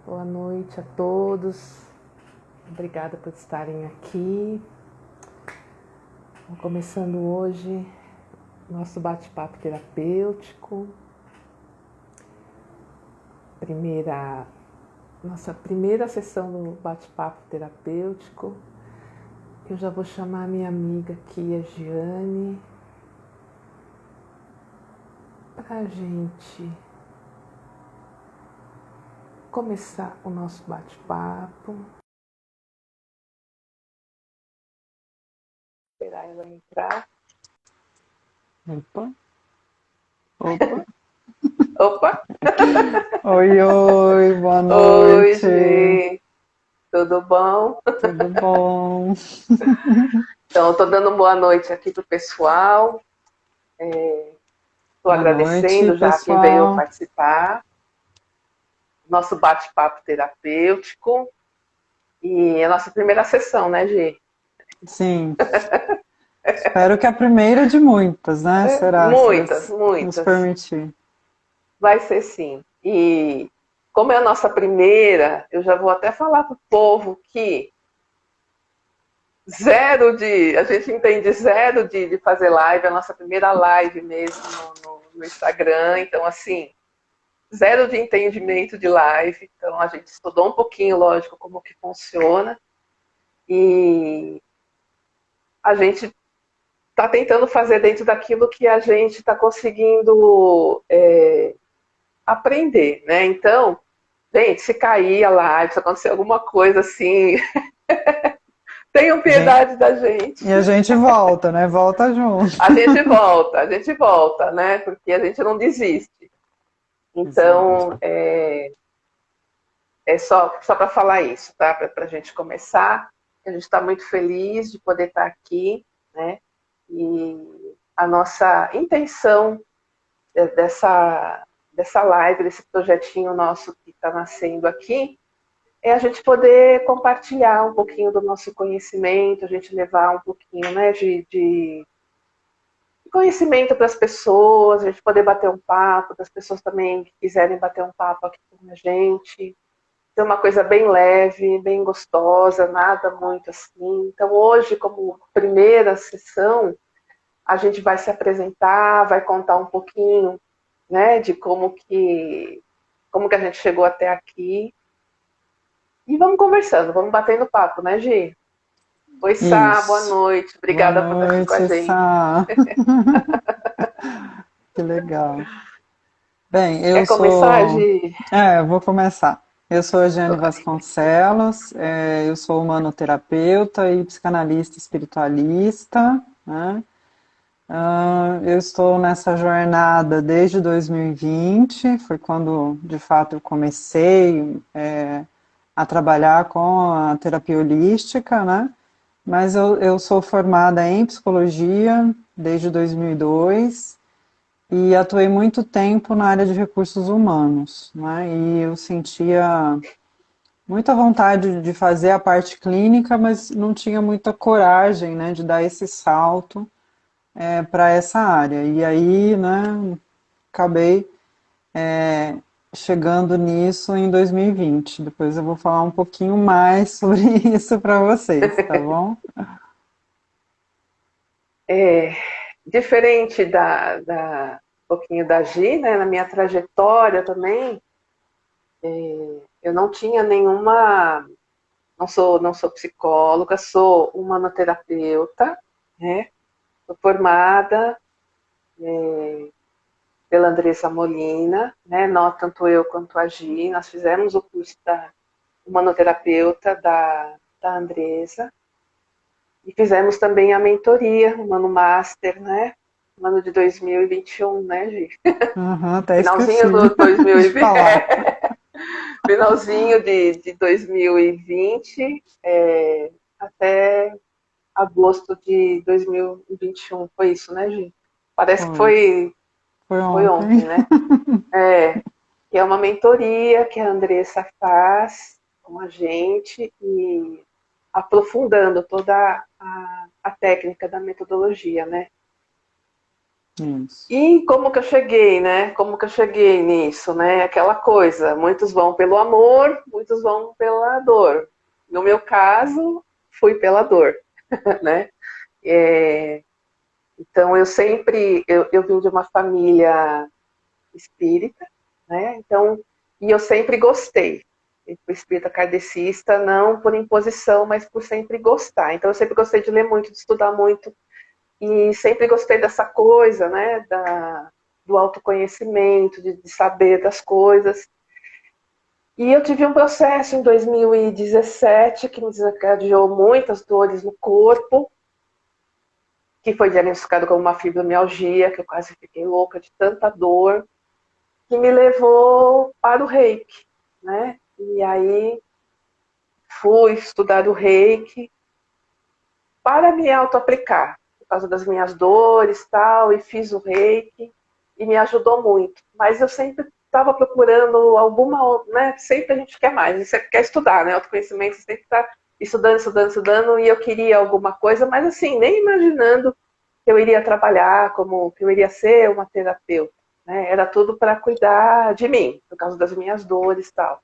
boa noite a todos, obrigada por estarem aqui. Começando hoje nosso bate-papo terapêutico, nossa primeira sessão do bate-papo terapêutico. Eu já vou chamar a minha amiga aqui, a Giane, para a gente começar o nosso bate-papo. Esperar ela entrar. Opa. Opa! Oi, boa Oi, noite. Gi. Tudo bom? Tudo bom? Então, estou dando boa noite aqui para o pessoal. Estou agradecendo noite, já quem veio pessoal. participar. Nosso bate-papo terapêutico. E a nossa primeira sessão, né, Gi? Sim. Espero que a primeira de muitas, né? Será, se Muitas, Deus nos muitas. permitir. Vai ser sim. E como é a nossa primeira, eu já vou até falar para o povo que a gente entende zero de fazer live, é a nossa primeira live mesmo no Instagram, então assim, zero de entendimento de live, então a gente estudou um pouquinho, lógico, como que funciona, e a gente está tentando fazer dentro daquilo que a gente está conseguindo aprender, né? Então, gente, se cair a live, se acontecer alguma coisa assim, tenham piedade da gente. E a gente volta, né? Volta junto. A gente volta, né? Porque a gente não desiste. Exato. Então, é só para falar isso, tá? Para a gente começar. A gente está muito feliz de poder estar aqui, né? E a nossa intenção dessa live, desse projetinho nosso que está nascendo aqui, é a gente poder compartilhar um pouquinho do nosso conhecimento, a gente levar um pouquinho, né, de conhecimento para as pessoas, a gente poder bater um papo, das pessoas também que quiserem bater um papo aqui com a gente. Ser uma coisa bem leve, bem gostosa, nada muito assim. Então hoje, como primeira sessão, a gente vai se apresentar, vai contar um pouquinho, né, de como que a gente chegou até aqui. E vamos conversando, vamos batendo papo, né, Gi? Oi, Sá, boa Isso. noite. Boa Obrigada por estar aqui com a noite, gente. Sá. Que legal. Bem, Quer começar, Gi? Eu vou começar. Eu sou a Jane Vasconcelos, eu sou humanoterapeuta e psicanalista espiritualista, né? Eu estou nessa jornada desde 2020, foi quando, de fato, eu comecei a trabalhar com a terapia holística, né? Mas eu sou formada em psicologia desde 2002 e atuei muito tempo na área de recursos humanos, né? E eu sentia muita vontade de fazer a parte clínica, mas não tinha muita coragem, né, de dar esse salto para essa área. E aí, né, acabei chegando nisso em 2020. Depois eu vou falar um pouquinho mais sobre isso para vocês, tá bom? Diferente um pouquinho da Gi, né, na minha trajetória também, eu não tinha nenhuma, não sou psicóloga, sou humanoterapeuta, né? Sou formada pela Andressa Molina, né? Tanto eu quanto a Gi, nós fizemos o curso da humanoterapeuta da Andressa e fizemos também a mentoria, o Humano Master, né? No ano de 2021, né, Gi? Uhum, até esqueci Finalzinho do de 2020, falar. finalzinho de 2020 até agosto de 2021. Foi isso, né, Gi? Parece que Foi, foi foi ontem. ontem, né? Que é uma mentoria que a Andressa faz com a gente e aprofundando toda a técnica da metodologia, né? Isso. E como que eu cheguei, né? Como que eu cheguei nisso, né? Aquela coisa, muitos vão pelo amor, muitos vão pela dor. No meu caso, fui pela dor, né? É, então eu vim de uma família espírita, né? Então, e eu sempre gostei. Eu fui espírita kardecista, não por imposição, mas por sempre gostar. Então, eu sempre gostei de ler muito, de estudar muito, e sempre gostei dessa coisa, né? Do autoconhecimento, de saber das coisas. E eu tive um processo em 2017 que me desencadeou muitas dores no corpo, que foi diagnosticado como uma fibromialgia, que eu quase fiquei louca de tanta dor, que me levou para o reiki, né? E aí fui estudar o reiki para me auto-aplicar, por causa das minhas dores e tal, e fiz o reiki e me ajudou muito. Mas eu sempre estava procurando alguma, né? Sempre a gente quer mais, a gente sempre quer estudar, né? Autoconhecimento, você sempre está estudando, estudando, estudando, e eu queria alguma coisa, mas assim, nem imaginando que eu iria trabalhar como, que eu iria ser uma terapeuta. Né? Era tudo para cuidar de mim, por causa das minhas dores e tal.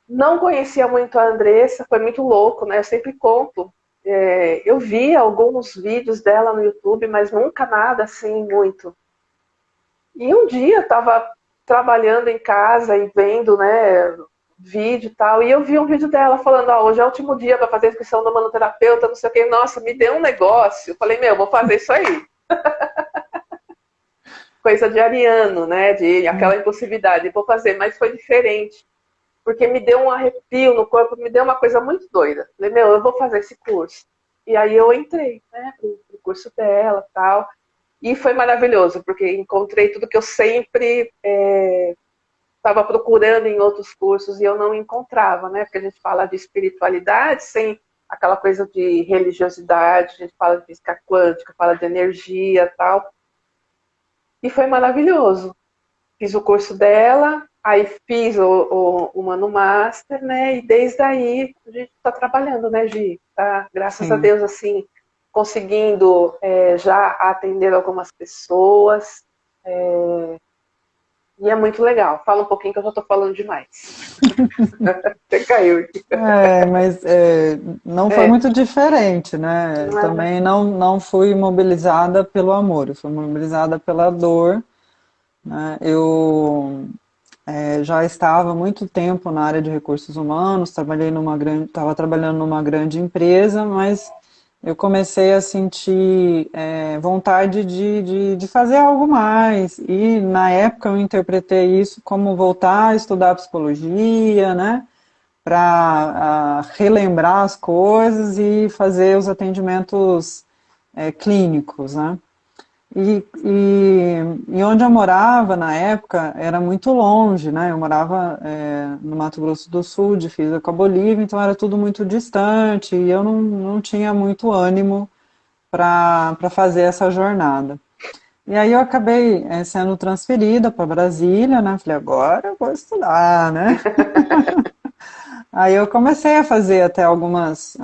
Não conhecia muito a Andressa, foi muito louco, né? Eu sempre conto. Eu vi alguns vídeos dela no YouTube, mas nunca nada assim muito. E um dia eu estava trabalhando em casa e vendo, né, vídeo e tal, e eu vi um vídeo dela falando, hoje é o último dia para fazer a inscrição do manoterapeuta, não sei o que. Nossa, me deu um negócio. Eu falei, vou fazer isso aí. Coisa de ariano, né, de aquela impulsividade, vou fazer, mas foi diferente. Porque me deu um arrepio no corpo, me deu uma coisa muito doida. Falei, eu vou fazer esse curso. E aí eu entrei, né, pro curso dela e tal. E foi maravilhoso, porque encontrei tudo que eu sempre estava procurando em outros cursos e eu não encontrava, né? Porque a gente fala de espiritualidade sem aquela coisa de religiosidade, a gente fala de física quântica, fala de energia e tal. E foi maravilhoso. Fiz o curso dela, aí fiz o Mano Master, né? E desde aí a gente está trabalhando, né, Gi? Tá, graças a Sim. Deus, assim, conseguindo já atender algumas pessoas. E é muito legal. Fala um pouquinho que eu já estou falando demais. Você caiu aqui. Mas não foi É, muito diferente, né? Também não fui mobilizada pelo amor, eu fui mobilizada pela dor, né? Eu já estava há muito tempo na área de recursos humanos, estava trabalhando numa grande empresa, mas eu comecei a sentir vontade de fazer algo mais. E na época eu interpretei isso como voltar a estudar psicologia, né? Para relembrar as coisas e fazer os atendimentos clínicos, né? E onde eu morava na época era muito longe, né? Eu morava no Mato Grosso do Sul, divisa com a Bolívia, então era tudo muito distante e eu não tinha muito ânimo para fazer essa jornada. E aí eu acabei sendo transferida para Brasília, né? Falei, agora eu vou estudar, né? Aí eu comecei a fazer até alguns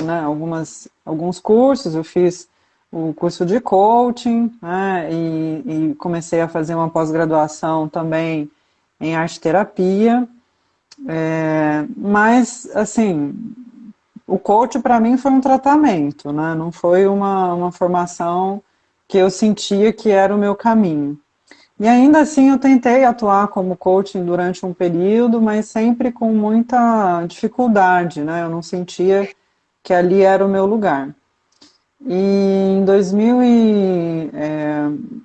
cursos, eu fiz o curso de coaching, né, e comecei a fazer uma pós-graduação também em arte-terapia, mas, assim, o coach para mim foi um tratamento, né, não foi uma formação que eu sentia que era o meu caminho. E ainda assim eu tentei atuar como coaching durante um período, mas sempre com muita dificuldade, né? Eu não sentia que ali era o meu lugar. E em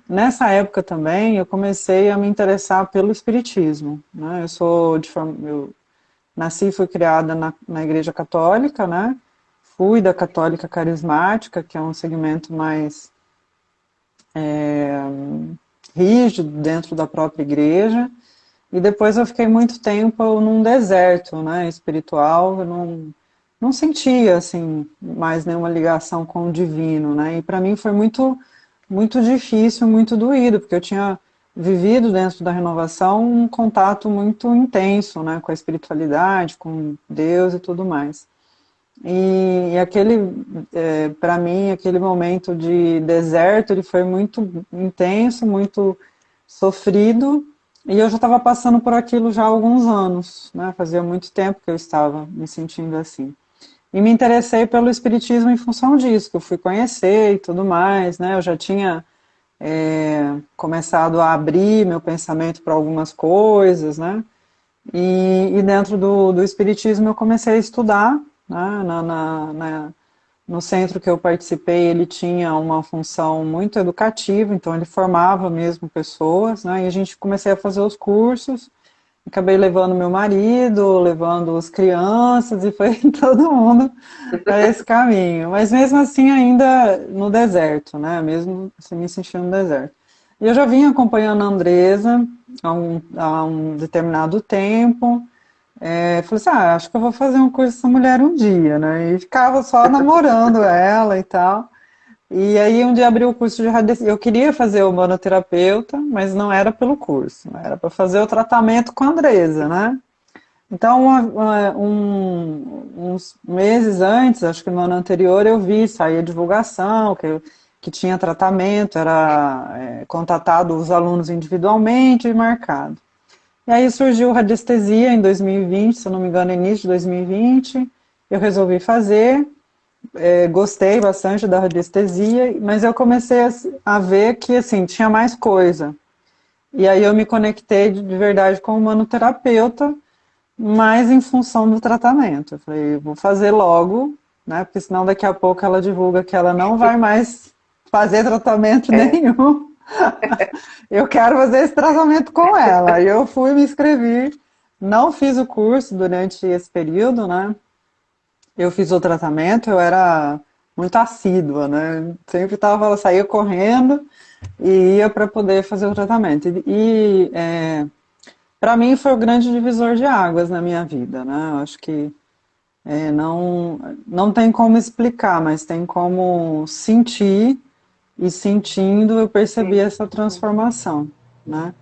nessa época também eu comecei a me interessar pelo espiritismo, né? Eu nasci e fui criada na Igreja Católica, né? Fui da Católica Carismática, que é um segmento mais rígido dentro da própria igreja, e depois eu fiquei muito tempo num deserto, né, espiritual, eu não sentia, assim, mais nenhuma ligação com o divino, né, e para mim foi muito difícil, muito doído, porque eu tinha vivido dentro da renovação um contato muito intenso, né, com a espiritualidade, com Deus e tudo mais. E aquele, para mim, aquele momento de deserto, ele foi muito intenso, muito sofrido, e eu já estava passando por aquilo já há alguns anos, né? Fazia muito tempo que eu estava me sentindo assim. E me interessei pelo espiritismo em função disso, que eu fui conhecer e tudo mais, né? Eu já tinha começado a abrir meu pensamento para algumas coisas, né? E dentro do espiritismo eu comecei a estudar, né? No centro que eu participei, ele tinha uma função muito educativa, então ele formava mesmo pessoas, né? E a gente comecei a fazer os cursos, acabei levando meu marido, levando as crianças, e foi todo mundo para esse caminho. Mas mesmo assim, ainda no deserto, né? Mesmo assim, me sentindo no deserto. E eu já vinha acompanhando a Andresa há um determinado tempo. Falei assim, acho que eu vou fazer um curso dessa mulher um dia, né? E ficava só namorando ela e tal. E aí um dia abriu o curso de radiestesia. Eu queria fazer o humanoterapeuta, mas não era pelo curso, né? Era para fazer o tratamento com a Andresa, né? Então, uns meses antes, acho que no ano anterior, eu vi, saía a divulgação, que tinha tratamento, era contatado os alunos individualmente e marcado. E aí surgiu radiestesia em 2020, se eu não me engano, início de 2020, eu resolvi fazer, gostei bastante da radiestesia, mas eu comecei a ver que, assim, tinha mais coisa. E aí eu me conectei de verdade com o humanoterapeuta, mas em função do tratamento. Eu falei, vou fazer logo, né? Porque senão daqui a pouco ela divulga que ela não vai mais fazer tratamento É, nenhum. Eu quero fazer esse tratamento com ela. E eu fui me inscrever, não fiz o curso durante esse período, né? Eu fiz o tratamento, eu era muito assídua, né? Sempre tava, saía correndo e ia para poder fazer o tratamento. Para mim foi o grande divisor de águas na minha vida, né? Eu acho que não tem como explicar, mas tem como sentir, e sentindo eu percebi sim. essa transformação, né?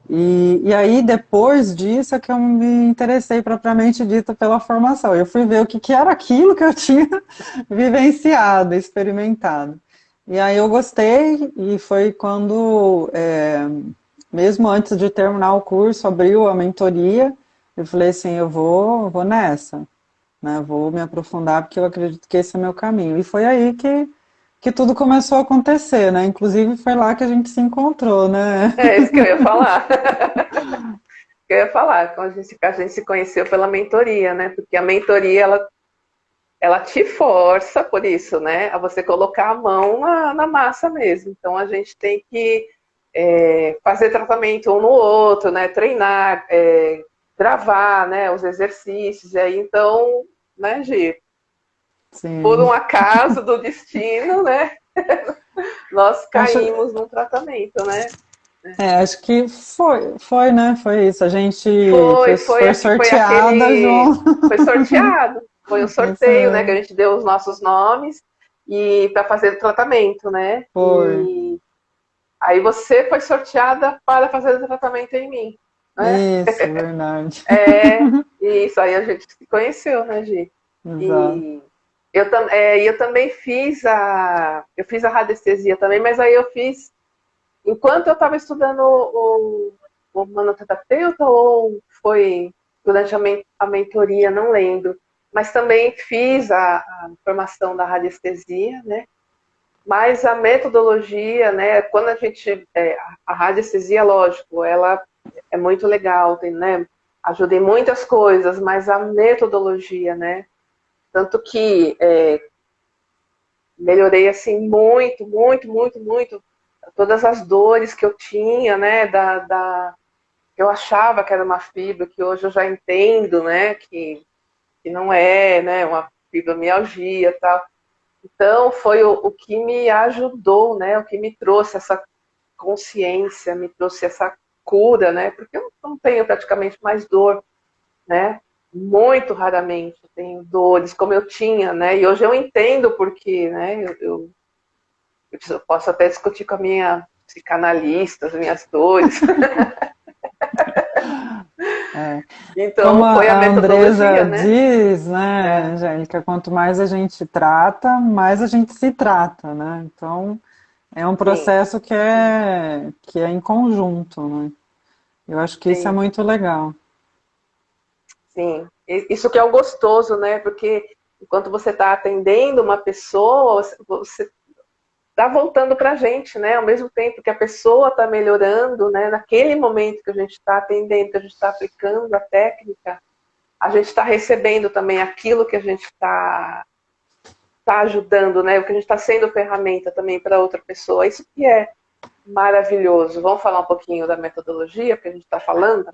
E aí, depois disso, é que eu me interessei propriamente dita pela formação. Eu fui ver o que era aquilo que eu tinha vivenciado, experimentado. E aí eu gostei, e foi quando, mesmo antes de terminar o curso, abriu a mentoria, eu falei assim, eu vou nessa, né? Vou me aprofundar, porque eu acredito que esse é meu caminho. E foi aí que tudo começou a acontecer, né? Inclusive foi lá que a gente se encontrou, né? É isso que eu ia falar. Eu ia falar, quando a gente se conheceu pela mentoria, né? Porque a mentoria, ela te força, por isso, né? A você colocar a mão na massa mesmo. Então, a gente tem que fazer tratamento um no outro, né? Treinar, gravar, né? Os exercícios. E aí, então, né, Gi? Por Sim. um acaso do destino, né? Nós Acho, caímos num tratamento, né? acho que foi, né? Foi isso. A gente Foi, foi acho que foi sorteada aquele. junto. Foi sorteado. Foi um Isso sorteio, né? Que a mesmo. gente deu os nossos nomes e para fazer o tratamento, né? Foi. E aí você foi sorteada para fazer o tratamento em mim, né? Isso, verdade. E isso aí a gente se conheceu, né, Gi? Exato. E eu também eu fiz a radiestesia também, mas aí eu fiz enquanto eu estava estudando o manoterapeuta ou foi durante a mentoria, não lembro. Mas também fiz a formação da radiestesia, né? Mas a metodologia, né? Quando a gente. A radiestesia, lógico, ela é muito legal, tem, né? Ajuda em muitas coisas, mas a metodologia, né? Tanto que melhorei assim muito, muito, muito, muito todas as dores que eu tinha, né, eu achava que era uma fibra, que hoje eu já entendo, né, que não é, né, uma fibromialgia e tal. Então, foi o que me ajudou, né, o que me trouxe essa consciência, me trouxe essa cura, né, porque eu não tenho praticamente mais dor, né, muito raramente eu tenho dores como eu tinha, né, e hoje eu entendo porque, né, eu posso até discutir com a minha psicanalista, as minhas dores. Como Então, foi a a Andresa metodologia, né? diz, né, É, Angélica, quanto mais a gente trata, mais a gente se trata, né? Então, é um sim, processo que é em conjunto, né? Eu acho que isso é sim, muito legal. sim. Isso que é o gostoso, né? Porque enquanto você está atendendo uma pessoa, você está voltando para a gente, né? Ao mesmo tempo que a pessoa está melhorando, né? Naquele momento que a gente está atendendo, que a gente está aplicando a técnica, a gente está recebendo também aquilo que a gente está ajudando, né? O que a gente está sendo ferramenta também para outra pessoa. Isso que é maravilhoso. Vamos falar um pouquinho da metodologia, porque a gente está falando da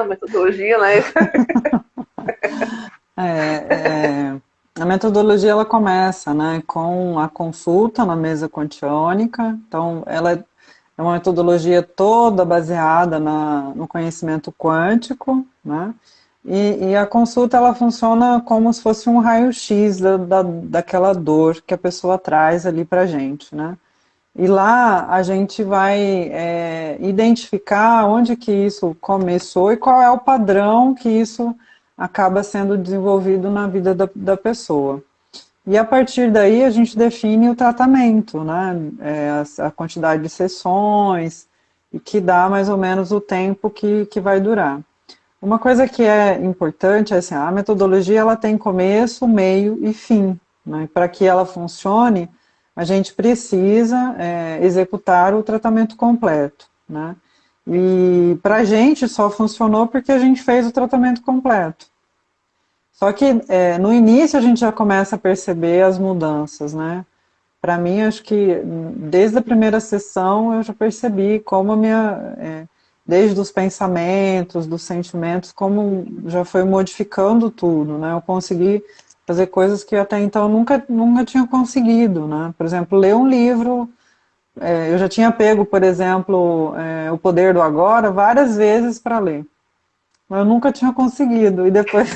metodologia, né? A metodologia ela começa, né, com a consulta na mesa quantiônica. Então, ela é uma metodologia toda baseada no conhecimento quântico, né? E a consulta ela funciona como se fosse um raio-x daquela dor que a pessoa traz ali para gente, né? E lá a gente vai identificar onde que isso começou e qual é o padrão que isso acaba sendo desenvolvido na vida da pessoa. E a partir daí a gente define o tratamento, né? A quantidade de sessões e que dá mais ou menos o tempo que vai durar. Uma coisa que é importante é assim, a metodologia ela tem começo, meio e fim. Né? Para que ela funcione, a gente precisa executar o tratamento completo. Né? E para a gente só funcionou porque a gente fez o tratamento completo. Só que no início a gente já começa a perceber as mudanças, né? Para mim, acho que desde a primeira sessão eu já percebi como desde os pensamentos, dos sentimentos, como já foi modificando tudo, né? Eu consegui fazer coisas que até então nunca tinha conseguido, né? Por exemplo, ler um livro, eu já tinha pego, por exemplo, O Poder do Agora várias vezes para ler. Mas eu nunca tinha conseguido. E depois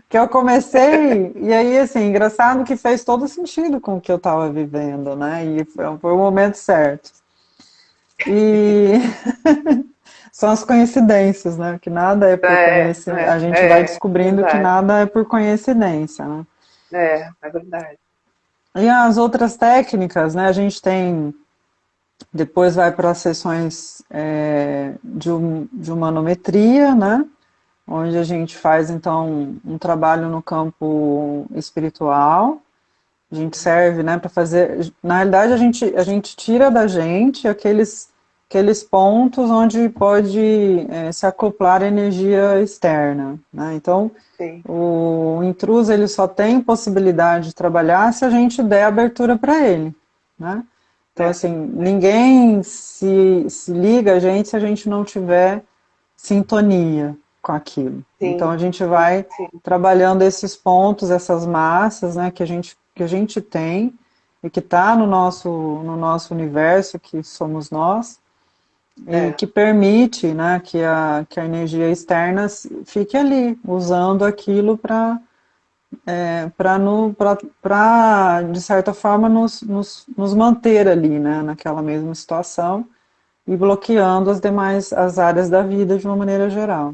que eu comecei, e aí, assim, engraçado que fez todo sentido com o que eu estava vivendo, né? E foi o momento certo. E são as coincidências, né? Que nada é por coincidência. A gente vai descobrindo que Verdade. nada é por coincidência, né? É verdade. E as outras técnicas, né? A gente tem. Depois vai para as sessões de humanometria, né? Onde a gente faz então um trabalho no campo espiritual. A gente serve, né, para fazer. Na realidade, a gente tira da gente aqueles pontos onde pode se acoplar energia externa, né? Então, Sim, o intruso ele só tem possibilidade de trabalhar se a gente der abertura para ele, né? Então, é, assim, ninguém se liga a gente se a gente não tiver sintonia com aquilo. Então sim, a gente vai sim. trabalhando esses pontos, essas massas, né, que a gente tem e que está no nosso universo, que somos nós, e É, que permite, né, que a energia externa fique ali, usando aquilo para, de certa forma, nos manter ali, né, naquela mesma situação e bloqueando as áreas da vida de uma maneira geral.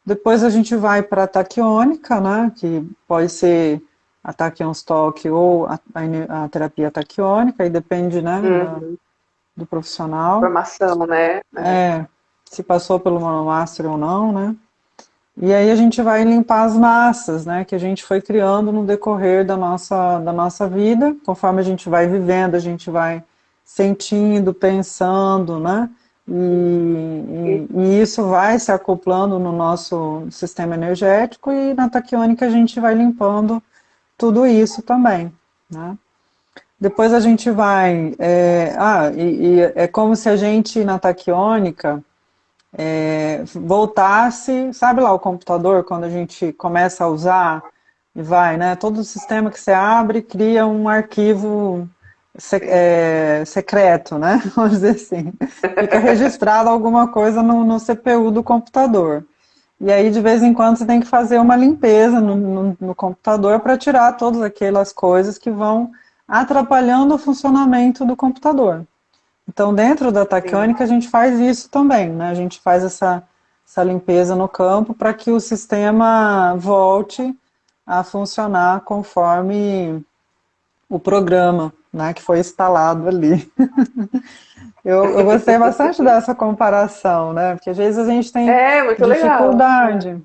Depois a gente vai para a taquiônica, né, que pode ser a taquionstalk ou a terapia taquiônica, e depende, né, uhum. do profissional, Formação, né? se passou pelo monomaster ou não, né. E aí a gente vai limpar as massas, né, que a gente foi criando no decorrer da nossa vida, conforme a gente vai vivendo, a gente vai sentindo, pensando, né, e isso vai se acoplando no nosso sistema energético e na taquiônica a gente vai limpando tudo isso também, né. Depois a gente vai, e é como se a gente na taquiônica voltasse, sabe lá o computador, quando a gente começa a usar e vai, né? Todo o sistema que você abre cria um arquivo secreto, né? Vamos dizer assim. Fica registrado alguma coisa no CPU do computador. E aí, de vez em quando, você tem que fazer uma limpeza no computador para tirar todas aquelas coisas que vão atrapalhando o funcionamento do computador. Então, dentro da Sim, taquiônica, a gente faz isso também, né? A gente faz essa limpeza no campo para que o sistema volte a funcionar conforme o programa, né, que foi instalado ali. Eu gostei bastante dessa comparação, né? Porque às vezes a gente tem É, muito legal. dificuldade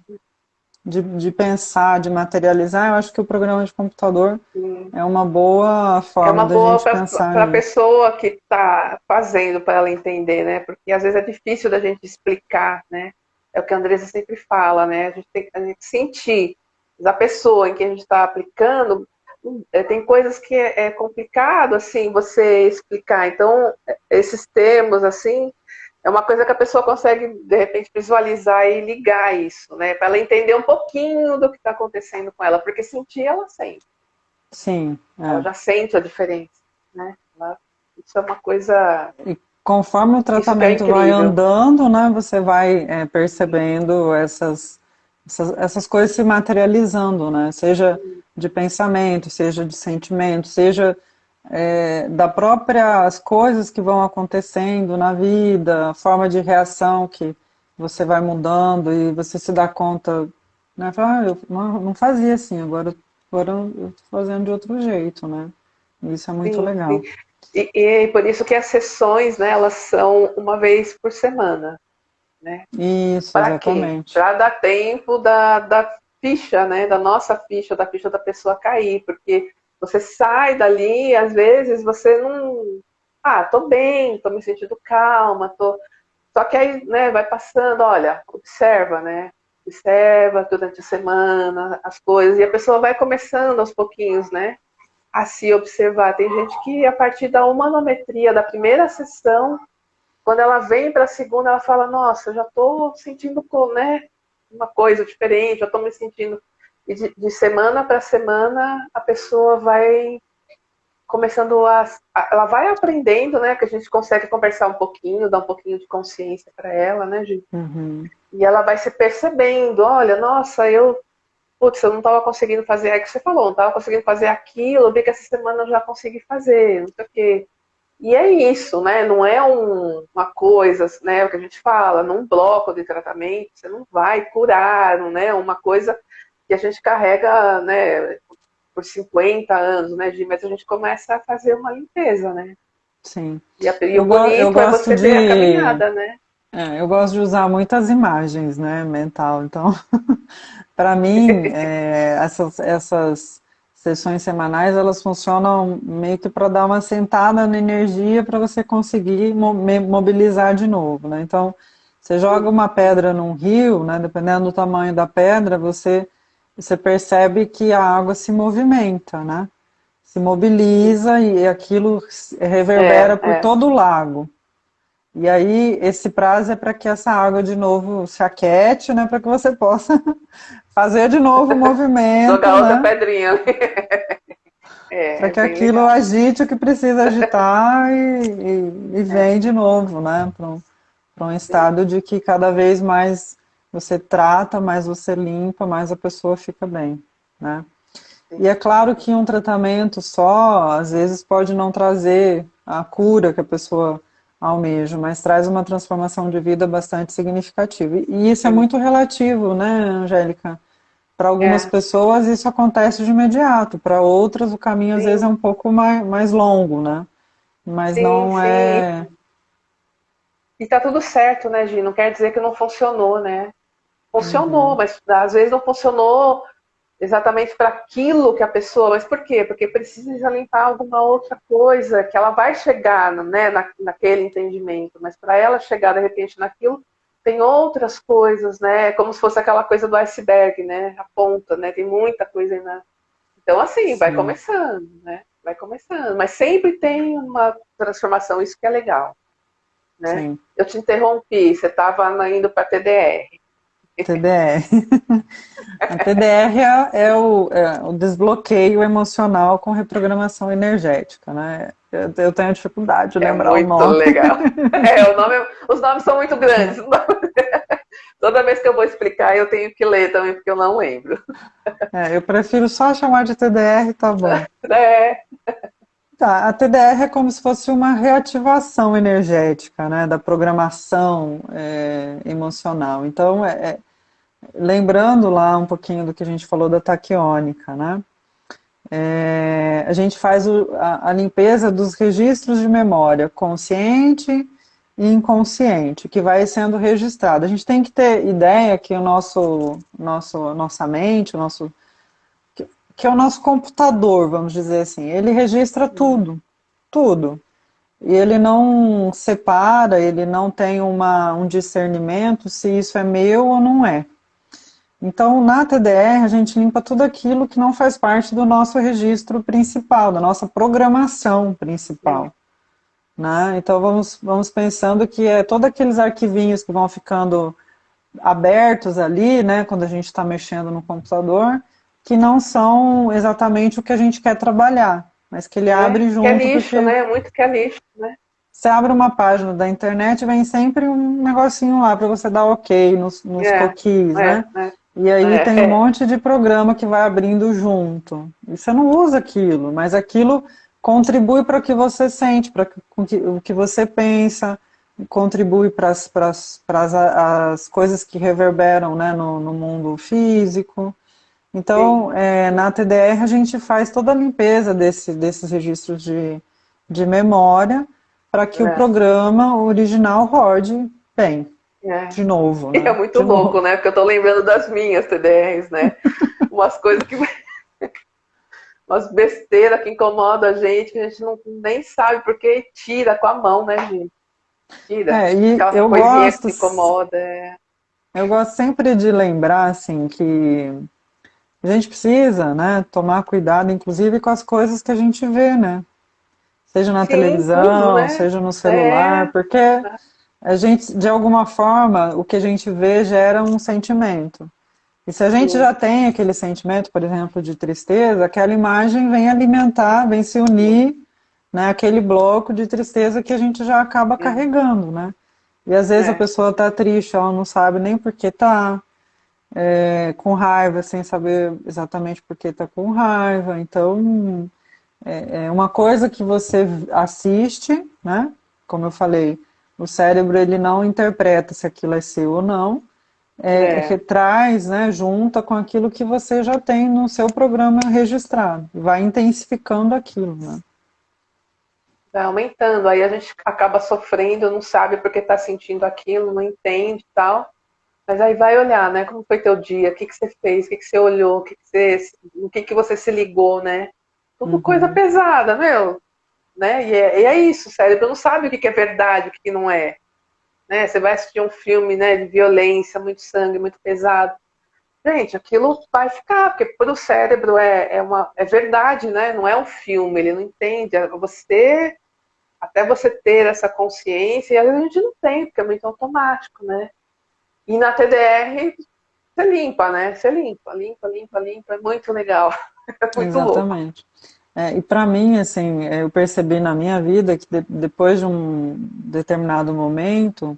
de pensar, de materializar. Eu acho que o programa de computador Sim. é uma boa É forma uma da boa gente para pensar a nisso. pessoa que está fazendo, para ela entender, né? Porque às vezes é difícil da gente explicar, né? É o que a Andressa sempre fala, né? A gente sentir. Mas a pessoa em que a gente está aplicando, tem coisas que é complicado, assim, você explicar. Então, esses termos, assim, é uma coisa que a pessoa consegue, de repente, visualizar e ligar isso, né? Para ela entender um pouquinho do que está acontecendo com ela, porque sentir ela sente. Sim, Ela é. já sente a diferença, né? Isso é uma coisa, E conforme o isso que é tratamento vai incrível. andando, né, você vai percebendo essas coisas se materializando, né? Seja de pensamento, seja de sentimento, seja da próprias coisas que vão acontecendo na vida, a forma de reação que você vai mudando e você se dá conta, né? Fala, eu não fazia assim, agora eu estou fazendo de outro jeito, né? E isso é muito Sim, sim. legal. E por isso que as sessões, né, elas são uma vez por semana, né? Isso, Para quê? exatamente. Para dar tempo da ficha, né? Da nossa ficha, da ficha da pessoa cair, porque você sai dali, às vezes você não. Ah, tô bem, tô me sentindo calma, tô. Só que aí, né, vai passando, olha, observa, né? Observa durante a semana as coisas, e a pessoa vai começando aos pouquinhos, né? A se observar. Tem gente que, a partir da humanometria da primeira sessão, quando ela vem para a segunda, ela fala: Nossa, já estou sentindo, né, uma coisa diferente, já estou me sentindo. E de semana para semana, a pessoa vai começando ela vai aprendendo, né? Que a gente consegue conversar um pouquinho, dar um pouquinho de consciência para ela, né, gente? Uhum. E ela vai se percebendo: olha, nossa, putz, eu não estava conseguindo fazer, é que você falou, não estava conseguindo fazer aquilo, eu vi que essa semana eu já consegui fazer, não sei o quê. E é isso, né? Não é uma coisa, né? O que a gente fala, num bloco de tratamento, você não vai curar, não é uma coisa que a gente carrega, né, por 50 anos, né, Gi? Mas a gente começa a fazer uma limpeza, né? Sim. E o Eu bonito é gosto você ver a caminhada, né? eu gosto de usar muitas imagens, né, mental. Então, para mim, essas sessões semanais, elas funcionam meio que para dar uma sentada na energia para você conseguir mobilizar de novo, né? Então, você joga uma pedra num rio, né, dependendo do tamanho da pedra, você percebe que a água se movimenta, né? Se mobiliza e aquilo reverbera por É. todo o lago. E aí, esse prazo é para que essa água de novo se aquete, né? Para que você possa fazer de novo o movimento, Jogar outra né? pedrinha ali. Para É que bem aquilo legal. agite o que precisa agitar e É, vem de novo, né? Para um sim, estado de que cada vez mais você trata, mais você limpa, mais a pessoa fica bem, né? E sim. é claro que um tratamento só, às vezes, pode não trazer a cura que a pessoa almeja, mas traz uma transformação de vida bastante significativa. E isso é Sim. muito relativo, né, Angélica? Para algumas É, pessoas isso acontece de imediato, para outras o caminho às vezes é sim, um pouco mais longo, né? Mas sim, não sim. é. E tá tudo certo, né, Gi? Não quer dizer que não funcionou, né? Funcionou, Uhum, mas às vezes não funcionou exatamente para aquilo que a pessoa. Mas por quê? Porque precisa limpar alguma outra coisa que ela vai chegar, né, naquele entendimento. Mas para ela chegar de repente naquilo, tem outras coisas, né? Como se fosse aquela coisa do iceberg, né? A ponta, né? Tem muita coisa aí na. Então, assim, vai sim, começando, né? Vai começando. Mas sempre tem uma transformação, isso que é legal, né? sim. Eu te interrompi, você estava indo para TDR. TDR. A TDR é o desbloqueio emocional com reprogramação energética, né? Eu tenho dificuldade de É lembrar o muito nome. legal. Os nomes são muito grandes. Toda vez que eu vou explicar, eu tenho que ler também, porque eu não lembro. Eu prefiro só chamar de TDR, tá bom. É, Tá, a TDR é como se fosse uma reativação energética, né, da programação emocional. Então, lembrando lá um pouquinho do que a gente falou da taquiônica, né, a gente faz a limpeza dos registros de memória consciente e inconsciente, que vai sendo registrado. A gente tem que ter ideia que nossa mente, que é o nosso computador, vamos dizer assim, ele registra tudo, tudo. E ele não separa, ele não tem um discernimento se isso é meu ou não é. Então, na TDR, a gente limpa tudo aquilo que não faz parte do nosso registro principal, da nossa programação principal. Né? Então, vamos pensando que todos aqueles arquivinhos que vão ficando abertos ali, né, quando a gente está mexendo no computador, que não são exatamente o que a gente quer trabalhar, mas que ele abre junto. Que é lixo, porque, né? Muito que é lixo, né? Você abre uma página da internet, vem sempre um negocinho lá para você dar ok nos cookies, né? E aí tem um monte de programa que vai abrindo junto. E você não usa aquilo, mas aquilo contribui para o que você sente, para o que você pensa, contribui para as coisas que reverberam, né, no mundo físico. Então, na TDR a gente faz toda a limpeza desses registros de memória para que o programa original rode bem. De novo, né? É muito louco, né? Porque eu tô lembrando das minhas TDRs, né? Umas coisas que... umas besteiras que incomodam a gente, que a gente nem sabe porque tira com a mão, né, gente? Tira. E aquela eu coisinha gosto, que incomoda. Eu gosto sempre de lembrar, assim, que a gente precisa, né, tomar cuidado, inclusive com as coisas que a gente vê, né? Seja na televisão, tudo, né? seja no celular, porque a gente, de alguma forma, o que a gente vê gera um sentimento. E se a gente já tem aquele sentimento, por exemplo, de tristeza, aquela imagem vem alimentar, vem se unir, né, aquele bloco de tristeza que a gente já acaba carregando, né? E às vezes a pessoa está triste, ela não sabe nem por que está com raiva, sem saber exatamente por que está com raiva. Então, é uma coisa que você assiste, né? Como eu falei, o cérebro ele não interpreta se aquilo é seu ou não, retraz, né, junta com aquilo que você já tem no seu programa registrado, vai intensificando aquilo, né? Vai aumentando, aí a gente acaba sofrendo, não sabe porque está sentindo aquilo, não entende e tal, mas aí vai olhar, né, como foi teu dia, o que você fez, o que você olhou, o que você se ligou, né? Tudo coisa pesada, meu, né? E é isso, o cérebro não sabe o que é verdade, o que não é. Né? Você vai assistir um filme, né, de violência, muito sangue, muito pesado. Gente, aquilo vai ficar, porque para o cérebro é verdade, né? Não é um filme, ele não entende. Até você ter essa consciência, e às vezes a gente não tem, porque é muito automático, né? E na TDR, você limpa, né? Você limpa, é muito legal. É muito Exatamente. E para mim, assim, eu percebi na minha vida que depois de um determinado momento,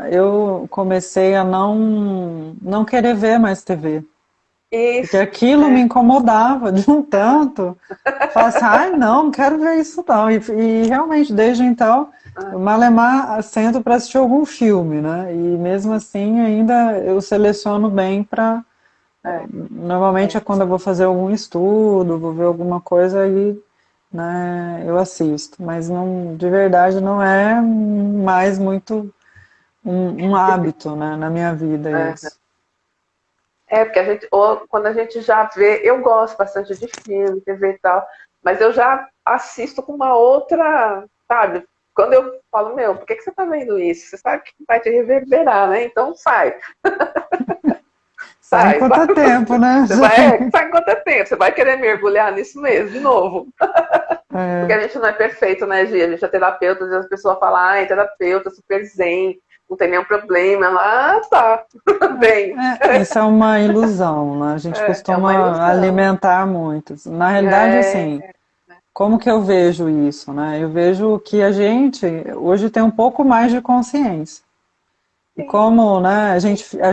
eu comecei a não querer ver mais TV. Isso, porque aquilo me incomodava de um tanto. Falei assim, ai, não quero ver isso não. E realmente, desde então, malemar sento para assistir algum filme, né? E mesmo assim, ainda eu seleciono bem para... Normalmente é quando eu vou fazer algum estudo, vou ver alguma coisa aí, né, eu assisto. Mas não, de verdade não é mais muito um hábito, né, na minha vida isso. Porque quando a gente já vê, eu gosto bastante de filme, TV e tal, mas eu já assisto com uma outra, sabe? Quando eu falo, meu, por que você tá vendo isso? Você sabe que vai te reverberar, né? Então sai. Sai quanto é tempo, né? Sai quanto é tempo? Você vai querer mergulhar nisso mesmo, de novo. Porque a gente não é perfeito, né, Gia? A gente é terapeuta, às vezes as pessoas falam, terapeuta, super zen, não tem nenhum problema. Ela, tá, bem. Isso é uma ilusão, né? A gente costuma alimentar muito. Na realidade, assim, como que eu vejo isso, né? Eu vejo que a gente hoje tem um pouco mais de consciência. E como, né, a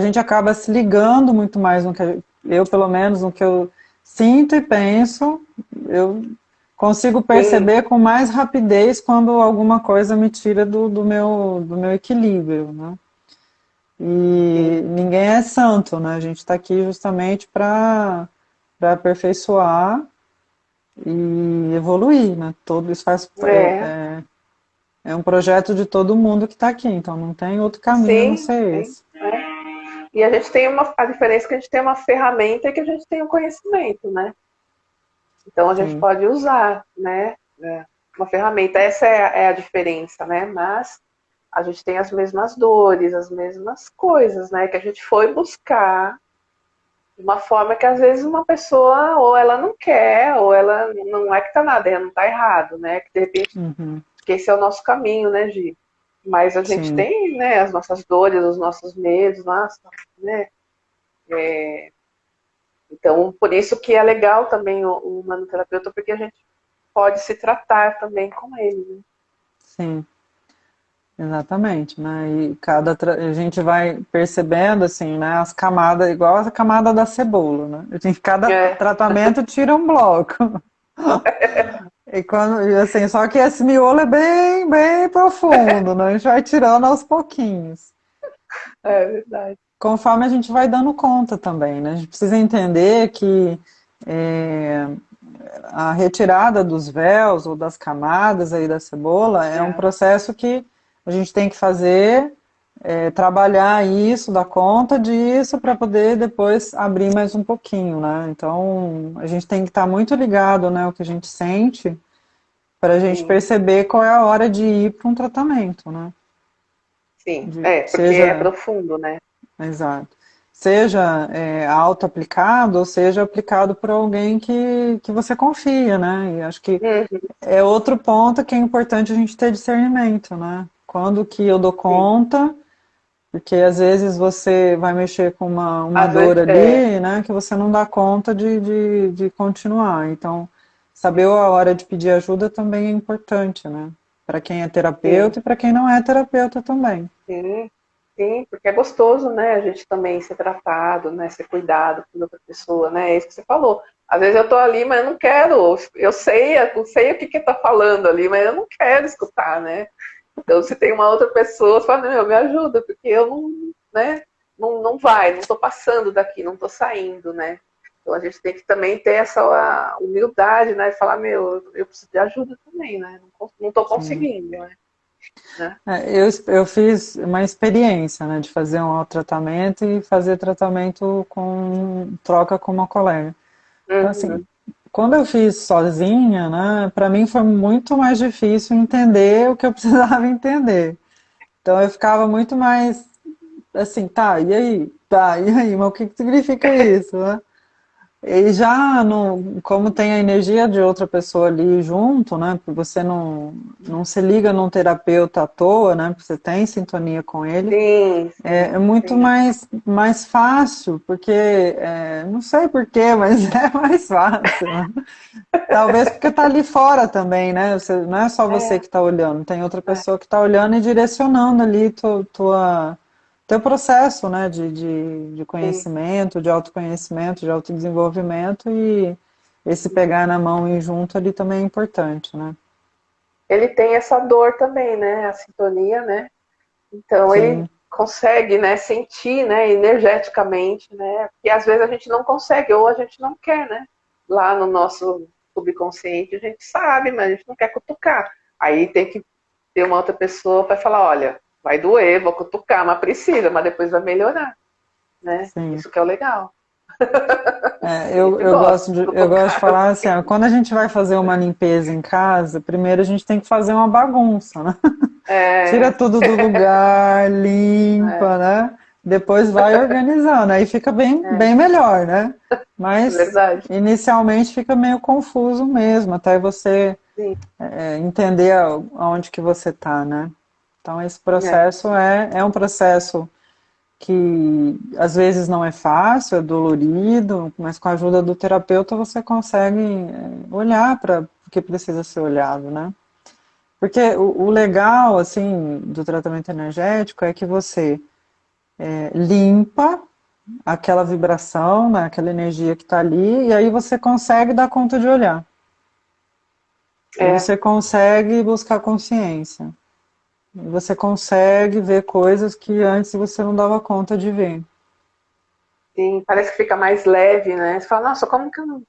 gente acaba se ligando muito mais no que eu, pelo menos, no que eu sinto e penso, eu consigo Sim, perceber com mais rapidez quando alguma coisa me tira do meu equilíbrio, né? E sim. ninguém é santo, né? A gente está aqui justamente para aperfeiçoar e evoluir, né? Todo isso É, é um projeto de todo mundo que está aqui, então não tem outro caminho a não sim, ser sim. esse. É. E a gente tem a diferença é que a gente tem uma ferramenta e que a gente tem um conhecimento, né? Então a gente Sim, pode usar, né? Uma ferramenta, essa é a diferença, né? Mas a gente tem as mesmas dores, as mesmas coisas, né? Que a gente foi buscar de uma forma que às vezes uma pessoa ou ela não quer, ou ela não é que tá nada, ela não tá errado, né? Que de repente uhum, que esse é o nosso caminho, né, Gi? Mas a gente sim, tem, né, as nossas dores, os nossos medos, nossa, né? Então, por isso que é legal também o manoterapeuta, porque a gente pode se tratar também com ele, né? sim. Exatamente, né? E a gente vai percebendo assim, né? As camadas, igual a camada da cebola, né? Cada É, tratamento tira um bloco. E assim, só que esse miolo é bem, bem profundo, né? A gente vai tirando aos pouquinhos. é verdade. Conforme a gente vai dando conta também, né? A gente precisa entender que é, a retirada dos véus ou das camadas aí da cebola é um É, processo que a gente tem que fazer, trabalhar isso, dar conta disso para poder depois abrir mais um pouquinho, né? Então a gente tem que estar muito ligado, né, o que a gente sente para a gente sim, perceber qual é a hora de ir para um tratamento, né? sim. É, porque é Seja, profundo, né? exato, seja auto-aplicado ou seja aplicado por alguém que você confia, né? E acho que Uhum, é outro ponto que é importante a gente ter discernimento, né? Quando que eu dou sim. conta, porque às vezes você vai mexer com uma Às dor vezes, ali, né, que você não dá conta de continuar. Então, saber a hora de pedir ajuda também é importante, né? Para quem é sim, terapeuta e para quem não é terapeuta também. sim, sim, porque é gostoso, né? A gente também ser tratado, né? Ser cuidado por outra pessoa, né? É isso que você falou. Às vezes eu tô ali, mas eu não quero. Eu sei o que que tá falando ali, mas eu não quero escutar, né? Então, se tem uma outra pessoa, você fala, meu, me ajuda, porque eu não, né? Não vai, não tô passando daqui, não tô saindo, né? Então a gente tem que também ter essa humildade, né? De falar, meu, eu preciso de ajuda também, né? Não tô Sim. conseguindo, né? Eu fiz uma experiência, né, de fazer um autotratamento e fazer tratamento com troca com uma colega. Então, Uhum. assim, quando eu fiz sozinha, né, para mim foi muito mais difícil entender o que eu precisava entender. Então eu ficava muito mais assim, tá, e aí? Tá, e aí? Mas o que que significa isso, né? E já no, como tem a energia de outra pessoa ali junto, né? Porque você não se liga num terapeuta à toa, né? Porque você tem sintonia com ele. Sim, É sim, muito sim. mais fácil, porque não sei por quê, mas é mais fácil, né? Talvez porque tá ali fora também, né? Não é só você É, que está olhando, tem outra é, pessoa que está olhando e direcionando ali teu processo, né? De sim. conhecimento, de autoconhecimento, de autodesenvolvimento e esse pegar na mão e ir junto ali também é importante, né? Ele tem essa dor também, né? A sintonia, né? Então ele Sim, consegue, né, sentir, né, energeticamente, né? E às vezes a gente não consegue ou a gente não quer, né? Lá no nosso subconsciente a gente sabe, mas a gente não quer cutucar. Aí tem que ter uma outra pessoa para falar, olha, vai doer, vou cutucar, mas precisa, mas depois vai melhorar, né? sim. Isso que é o legal. A Eu, gente eu gosta gosto de eu gosto de cutucar. falar assim, ó, quando a gente vai fazer uma limpeza em casa, primeiro a gente tem que fazer uma bagunça, né? Tira É, tudo do lugar, é, limpa, né? Depois vai organizando, aí fica bem, é, bem melhor, né? é Mas verdade. inicialmente fica meio confuso mesmo, até você Sim, entender aonde que você tá, né? Então esse é, processo é um processo que às vezes não é fácil, é dolorido, mas com a ajuda do terapeuta você consegue olhar para o que precisa ser olhado, né? Porque o legal, assim, do tratamento energético é que você limpa aquela vibração, né, aquela energia que está ali, e aí você consegue dar conta de olhar. E você consegue buscar consciência. E você consegue ver coisas que antes você não dava conta de ver. Sim, parece que fica mais leve, né? Você fala, nossa, como que eu não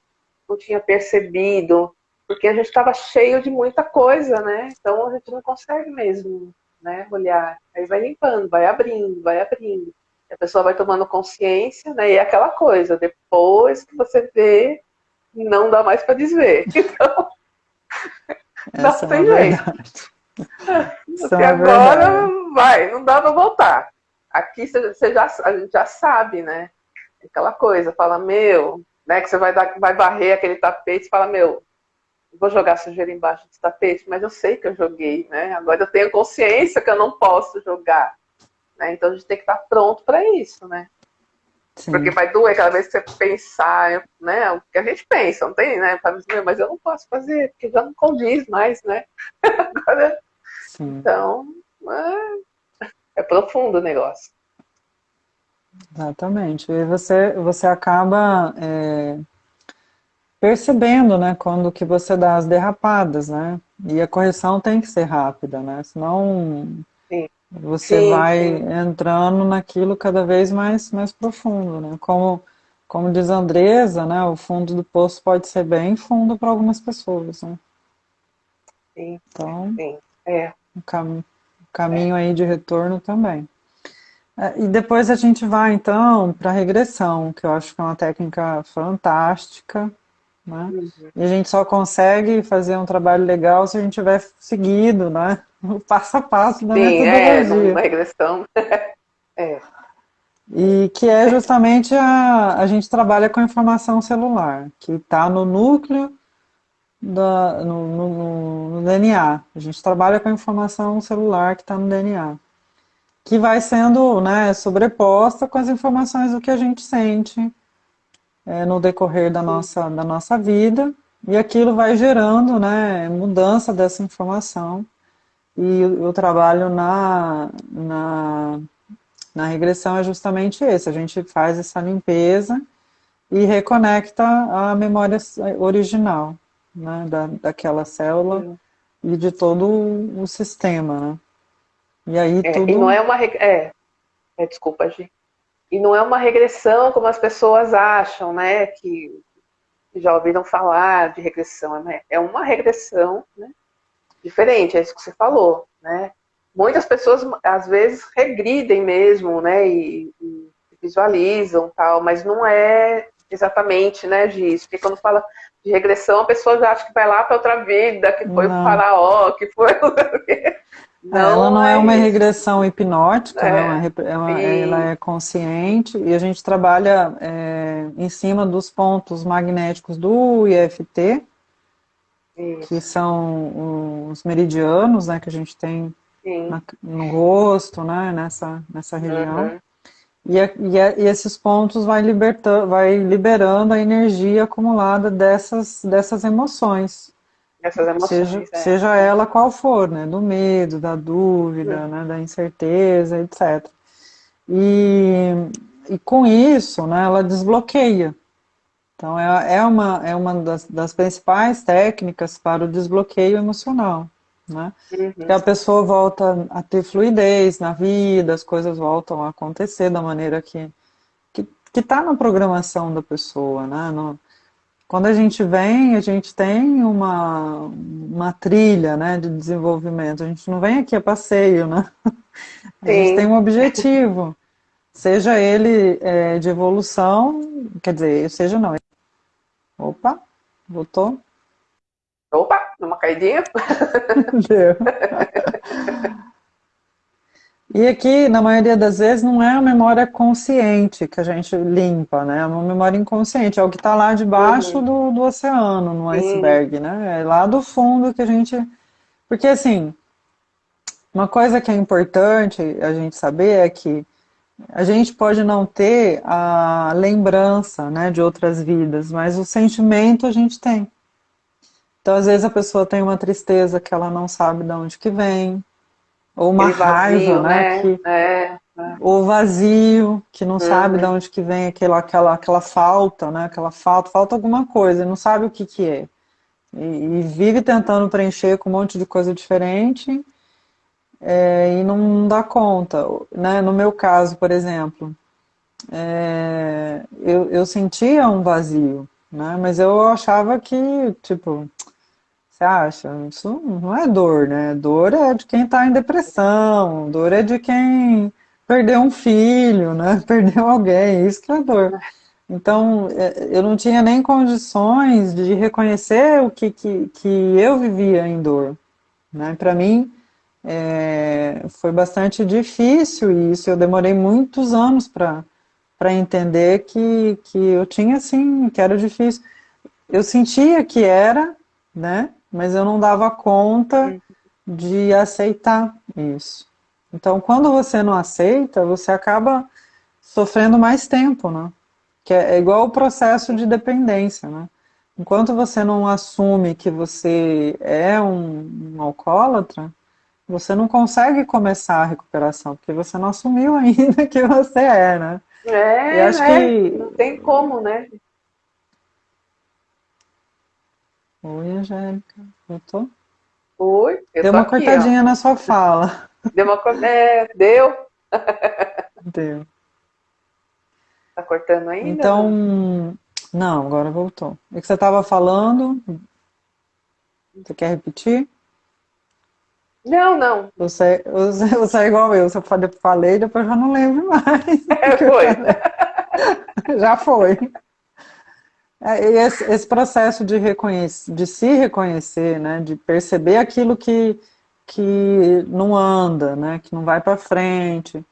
tinha percebido? Porque a gente estava cheio de muita coisa, né? Então a gente não consegue mesmo, né, olhar. Aí vai limpando, vai abrindo, vai abrindo. E a pessoa vai tomando consciência, né? E é aquela coisa, depois que você vê, não dá mais para desver. Então, não Essa é uma tem jeito. verdade. Isso é Porque uma agora verdade. vai, não dá para voltar. Aqui a gente já sabe, né? Aquela coisa, fala, meu, né? Que você vai varrer aquele tapete, fala, meu, vou jogar sujeira embaixo do tapete, mas eu sei que eu joguei, né? Agora eu tenho consciência que eu não posso jogar, né? Então a gente tem que estar pronto para isso, né? Porque Sim, vai doer cada vez que você pensar, né? O que a gente pensa, não tem, né? Fala, mas eu não posso fazer, porque já não condiz mais, né? Agora, sim, então, é profundo o negócio. exatamente. E você acaba percebendo, né, quando que você dá as derrapadas, né? E a correção tem que ser rápida, né? Senão Sim, você sim, vai sim. entrando naquilo cada vez mais profundo, né? Como diz a Andresa, né, o fundo do poço pode ser bem fundo para algumas pessoas, né? Sim, Então, sim. É, o caminho aí de retorno também. E depois a gente vai, então, para a regressão, que eu acho que é uma técnica fantástica, né? uhum. E a gente só consegue fazer um trabalho legal se a gente tiver seguido, né? O passo a passo da Sim, metodologia. numa regressão. É, E que é justamente a gente trabalha com a informação celular, que está no núcleo no DNA. A gente trabalha com a informação celular que está no DNA, que vai sendo, né, sobreposta com as informações do que a gente sente no decorrer sim, da nossa vida, e aquilo vai gerando, né, mudança dessa informação. E o trabalho na regressão é justamente esse: a gente faz essa limpeza e reconecta a memória original, né, daquela célula sim. e de todo o sistema, né? E aí E não tudo. é uma. Desculpa, Gi. E não é uma regressão como as pessoas acham, né? Que já ouviram falar de regressão. É uma regressão, né, diferente, é isso que você falou, né? Muitas pessoas, às vezes, regridem mesmo, né? E visualizam tal, mas não é exatamente, né, Giz? Porque quando fala de regressão, a pessoa já acha que vai lá para outra vida, que foi o Não, faraó, que foi. ela Não não é é uma isso. regressão hipnótica, né? É, Ela e, é consciente e a gente trabalha em cima dos pontos magnéticos do IFT, que isso, são os meridianos, né, que a gente tem sim. no rosto, né, nessa região. Uhum. E esses pontos vai liberando a energia acumulada dessas emoções, Essas emoções, seja ela qual for, né, do medo, da dúvida, Uhum. né, da incerteza, etc. E, e com isso, né, ela desbloqueia. Então, é uma das principais técnicas para o desbloqueio emocional, né? Porque Uhum. a pessoa volta a ter fluidez na vida, as coisas voltam a acontecer da maneira que está na programação da pessoa, né? Quando a gente vem, a gente tem uma trilha, né, de desenvolvimento. A gente não vem aqui a passeio, né? A gente tem Sim. um objetivo, seja ele de evolução, quer dizer, seja não. Opa, voltou? Opa, numa caidinha? Deu. E aqui, na maioria das vezes, não é a memória consciente que a gente limpa, né? É uma memória inconsciente, é o que está lá debaixo Uhum. do oceano, no Sim, iceberg, né? É lá do fundo que a gente. Porque, assim, uma coisa que é importante a gente saber é que a gente pode não ter a lembrança, né, de outras vidas, mas o sentimento a gente tem. Então, às vezes, a pessoa tem uma tristeza que ela não sabe de onde que vem, ou uma aquele raiva, vazio, né, né? É. ou vazio, que não sabe de Uhum. onde que vem aquela falta, né, falta alguma coisa, não sabe o que que é. e vive tentando preencher com um monte de coisa diferente, e não dá conta, né? No meu caso, por exemplo, eu sentia um vazio, né? Mas eu achava que, tipo, você acha? Isso não é dor, né? Dor é de quem está em depressão, dor é de quem perdeu um filho, né? Perdeu alguém, isso que é dor. Então, eu não tinha nem condições de reconhecer o que eu vivia em dor, né? Para mim, foi bastante difícil isso. Eu demorei muitos anos para entender que eu tinha, assim, que era difícil. Eu sentia que era, né? Mas eu não dava conta Hum. de aceitar isso. Então, quando você não aceita, você acaba sofrendo mais tempo, né? Que é igual o processo de dependência, né? Enquanto você não assume que você é um alcoólatra, você não consegue começar a recuperação, porque você não assumiu ainda que você é, né? E acho que... Não tem como, né? Oi, Angélica, voltou? Oi, eu Deu tô uma aqui, ó. cortadinha na sua fala. Deu? Deu. Tá cortando ainda? Não. Então, não, agora voltou. É que você estava falando, você quer repetir? Não, não. Você é igual eu, se eu falei, depois já não lembro mais o que eu Foi. falei. Já foi. E esse processo de reconhecer, de se reconhecer, né, de perceber aquilo que não anda, né, que não vai para frente,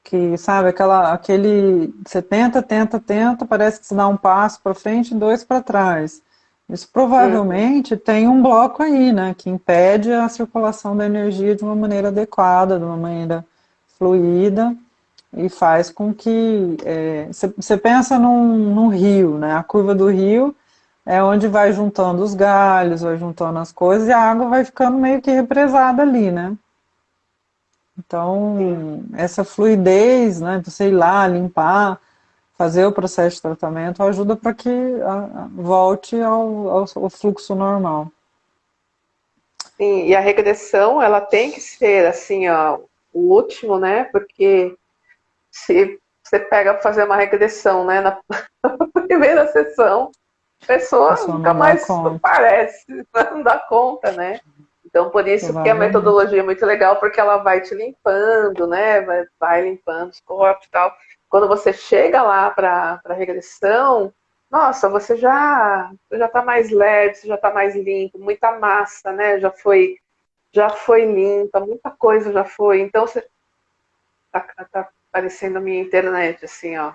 que, sabe, aquele, você tenta, parece que você dá um passo para frente e dois para trás. Isso Uhum. provavelmente tem um bloco aí, né, que impede a circulação da energia de uma maneira adequada, de uma maneira fluida, e faz com que você pensa num rio, né? A curva do rio é onde vai juntando os galhos, vai juntando as coisas e a água vai ficando meio que represada ali, né? Sim. Então, essa fluidez, né, você ir lá, limpar, fazer o processo de tratamento, ajuda para que volte ao fluxo normal. Sim, e a regressão, ela tem que ser assim, ó, o último, né? Porque se você pega para fazer uma regressão, né, na primeira sessão, a A pessoa pessoa nunca não dá mais conta, aparece, não dá conta, né? Então, por isso que a provavelmente. metodologia é muito legal, porque ela vai te limpando, né? Vai limpando os corpos e tal. Quando você chega lá para a regressão, nossa, você já está mais leve, você já está mais limpo, muita massa, né? Já foi limpa, muita coisa já foi. Então, você tá aparecendo a minha internet, assim, ó.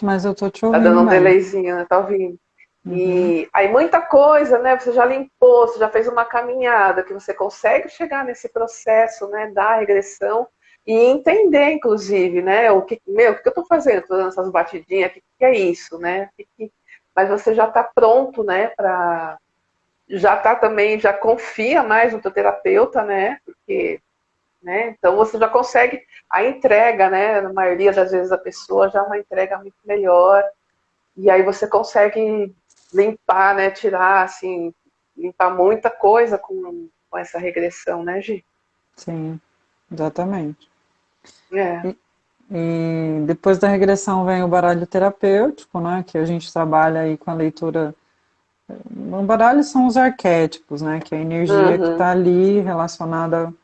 Mas eu tô te Tá ouvindo dando um bem. delayzinho, né? Tá ouvindo? Uhum. E aí muita coisa, né? Você já limpou, você já fez uma caminhada, que você consegue chegar nesse processo, né, da regressão e entender, inclusive, né, o que eu tô fazendo? Tô dando essas batidinhas, o que é isso, né? Mas você já está pronto, né, para já tá também, já confia mais no teu terapeuta, né? Porque, né? Então você já consegue a entrega, né? Na maioria das vezes a pessoa já uma entrega muito melhor e aí você consegue limpar, né? Tirar, assim, limpar muita coisa com essa regressão, né, Gi? Sim, exatamente. É. E depois da regressão vem o baralho terapêutico, né, que a gente trabalha aí com a leitura. O baralho são os arquétipos, né, que é a energia que Uhum. está ali relacionada.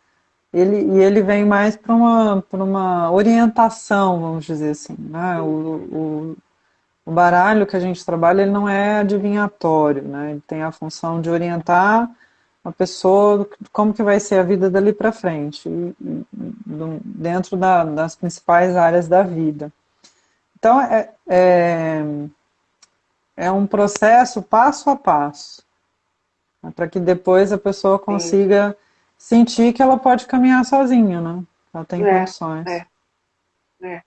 E ele vem mais para uma orientação, vamos dizer assim, né? O baralho que a gente trabalha, ele não é adivinhatório, né? Ele tem a função de orientar a pessoa como que vai ser a vida dali para frente, dentro das principais áreas da vida. Então, é um processo passo a passo, né, para que depois a pessoa Sim. consiga sentir que ela pode caminhar sozinha, né? Ela tem É, condições. é,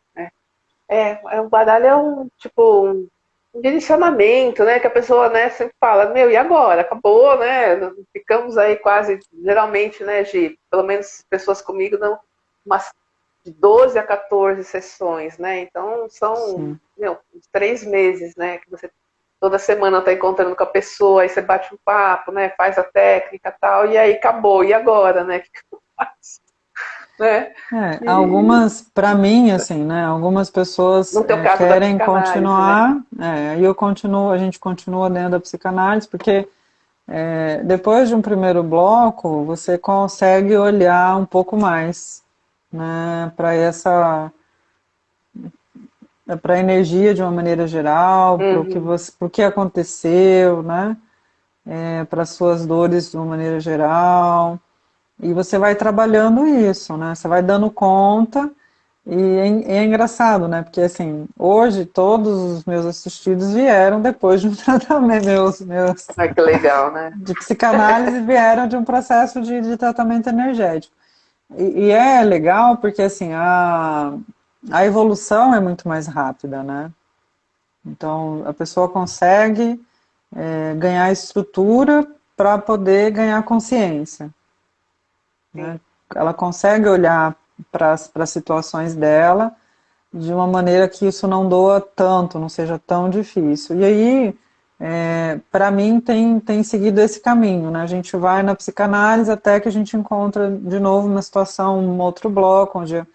é. O baralho é um, tipo, um direcionamento, né? Que a pessoa, né, sempre fala, meu, e agora? Acabou, né? Ficamos aí quase, geralmente, né, Gi? Pelo menos pessoas comigo dão umas de 12 a 14 sessões, né? Então são, Sim, meu, uns 3 meses, né? Que você toda semana tá encontrando com a pessoa, aí você bate um papo, né? Faz a técnica e tal, e aí acabou. E agora, né? O que eu faço? Né? E Algumas, para mim, assim, né? Algumas pessoas no teu caso da querem psicanálise, né? continuar, aí eu continuo, a gente continua dentro da psicanálise, porque depois de um primeiro bloco, você consegue olhar um pouco mais, né, para a energia de uma maneira geral, para o que Uhum, você, pro que aconteceu, né, para as suas dores de uma maneira geral, e você vai trabalhando isso, né, você vai dando conta, e é engraçado, né, porque assim, hoje todos os meus assistidos vieram depois de um tratamento, meus ai, que legal, né? de psicanálise vieram de um processo de tratamento energético. E é legal porque assim, a evolução é muito mais rápida, né? Então a pessoa consegue ganhar estrutura para poder ganhar consciência, Sim, né? Ela consegue olhar para as situações dela de uma maneira que isso não doa tanto, não seja tão difícil. E aí, para mim, tem seguido esse caminho, né? A gente vai na psicanálise até que a gente encontra de novo uma situação, um outro bloco, onde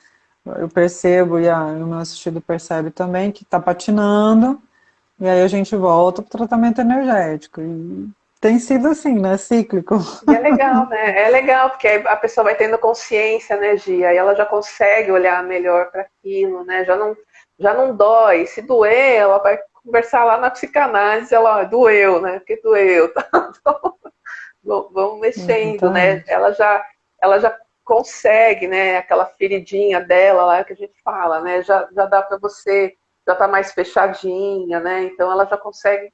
eu percebo e o meu assistido percebe também que está patinando, e aí a gente volta para o tratamento energético. E tem sido assim, né? Cíclico. e é legal, né? É legal, porque aí a pessoa vai tendo consciência, né, Gia? Aí ela já consegue olhar melhor para aquilo, né? Já não dói. Se doer, ela vai conversar lá na psicanálise, ela, doeu, né? Porque doeu. Então, vamos mexendo, né? Exatamente. Ela já consegue, né? Aquela feridinha dela lá que a gente fala, né? Já dá para você, já tá mais fechadinha, né? Então ela já consegue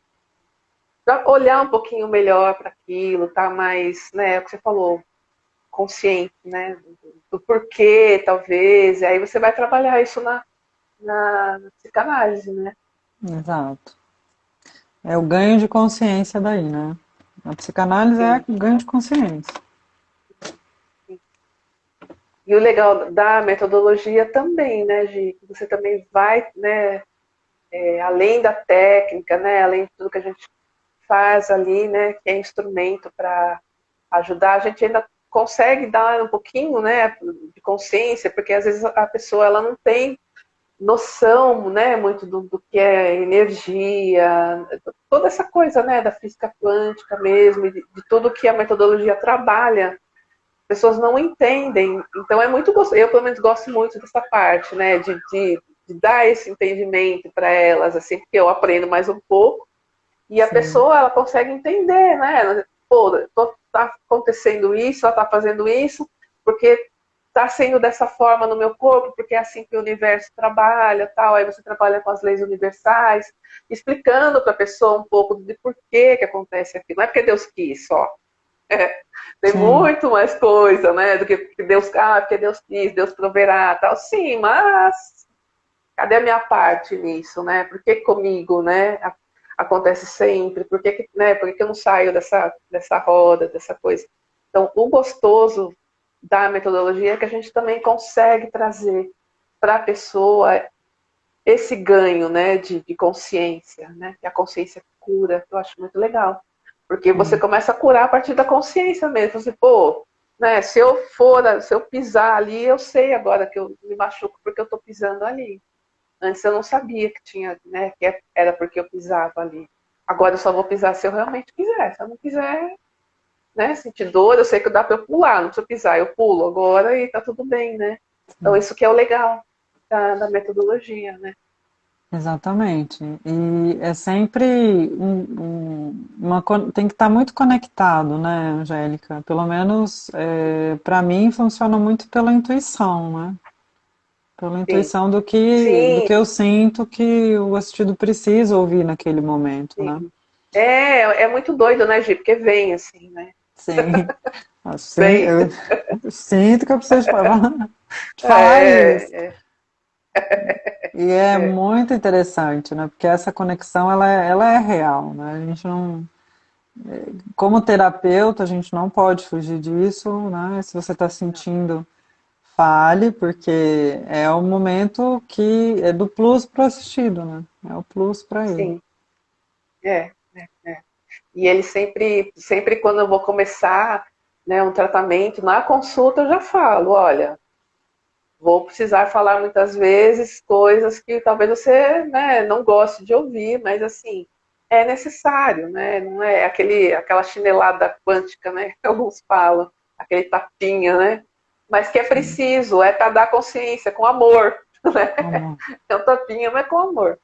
já olhar um pouquinho melhor para aquilo, tá mais, né? É o que você falou, consciente, né? Do porquê, talvez. E aí você vai trabalhar isso na psicanálise, né? Exato. É o ganho de consciência daí, né? A psicanálise é Sim, ganho de consciência. sim. E o legal da metodologia também, né, Gi? Que você também vai, né, além da técnica, né, além de tudo que a gente faz ali, né, que é instrumento para ajudar, a gente ainda consegue dar um pouquinho, né, de consciência, porque às vezes a pessoa ela não tem noção, né, muito do que é energia, toda essa coisa, né, da física quântica mesmo, de tudo que a metodologia trabalha, as pessoas não entendem. Então é muito gostoso. Eu pelo menos gosto muito dessa parte, né, de dar esse entendimento para elas, assim, porque eu aprendo mais um pouco e a Sim, pessoa ela consegue entender, né? Pô, tá acontecendo isso, ela tá fazendo isso, porque tá sendo dessa forma no meu corpo, porque é assim que o universo trabalha, tal. Aí você trabalha com as leis universais, explicando para a pessoa um pouco de por que acontece aquilo. Não é porque Deus quis só. É, tem sim, muito mais coisa, né? Do que Deus, porque Deus quis, Deus proverá, tal. Sim, mas cadê a minha parte nisso, né? Por que comigo, né? Acontece sempre? Por que eu não saio dessa roda, dessa coisa? Então, o gostoso da metodologia é que a gente também consegue trazer para a pessoa esse ganho, né, de consciência, né? Que a consciência cura, eu acho muito legal. Porque você sim. começa a curar a partir da consciência mesmo. Você, pô, né, se eu pisar ali, eu sei agora que eu me machuco porque eu estou pisando ali. Antes eu não sabia que tinha, né, que era porque eu pisava ali. Agora eu só vou pisar se eu realmente quiser. Se eu não quiser, né, sentir dor, eu sei que dá para eu pular, não precisa pisar, eu pulo agora e tá tudo bem, né? Então isso que é o legal da metodologia, né? Exatamente. E é sempre tem que estar muito conectado, né, Angélica? Pelo menos para mim funciona muito pela intuição, né? Pela Sim, intuição do que sim, eu sinto que o assistido precisa ouvir naquele momento, né? sim. É muito doido, né, Gi? Porque vem assim, né? Sim, assim, Vem. eu sinto que eu preciso falar, faz. É, é, E é é. muito interessante, né? Porque essa conexão ela é real, né? A gente não, como terapeuta, a gente não pode fugir disso, né? Se você está Não, sentindo, fale, porque é o momento que é do plus para o assistido, né? É o plus para ele. sim. É. E ele sempre quando eu vou começar, né, um tratamento, na consulta eu já falo, olha, vou precisar falar muitas vezes coisas que talvez você, né, não goste de ouvir, mas assim, é necessário, né? Não é aquela chinelada quântica, né? Que alguns falam, aquele tapinha, né? Mas que é Sim. preciso, é para dar consciência, com amor, né? Amor. É um tapinha, mas com amor,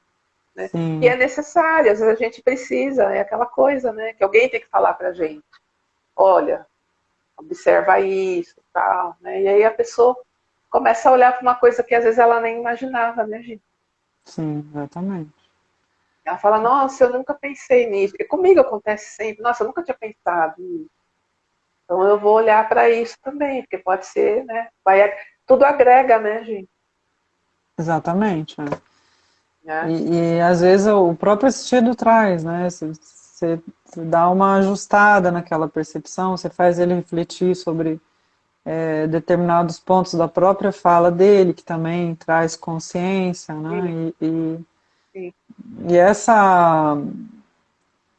né? E é Sim, necessário, às vezes a gente precisa, é aquela coisa, né? Que alguém tem que falar pra gente, olha, observa isso, tal, né? E aí a pessoa começa a olhar para uma coisa que às vezes ela nem imaginava, né, gente? sim, exatamente. Ela fala, nossa, eu nunca pensei nisso. E comigo acontece sempre, nossa, eu nunca tinha pensado nisso. Então eu vou olhar para isso também, porque pode ser, né? Tudo agrega, né, gente? Exatamente. É. Né? E às vezes o próprio assistido traz, né? Você dá uma ajustada naquela percepção, você faz ele refletir sobre determinados pontos da própria fala dele, que também traz consciência, Sim, né? sim, E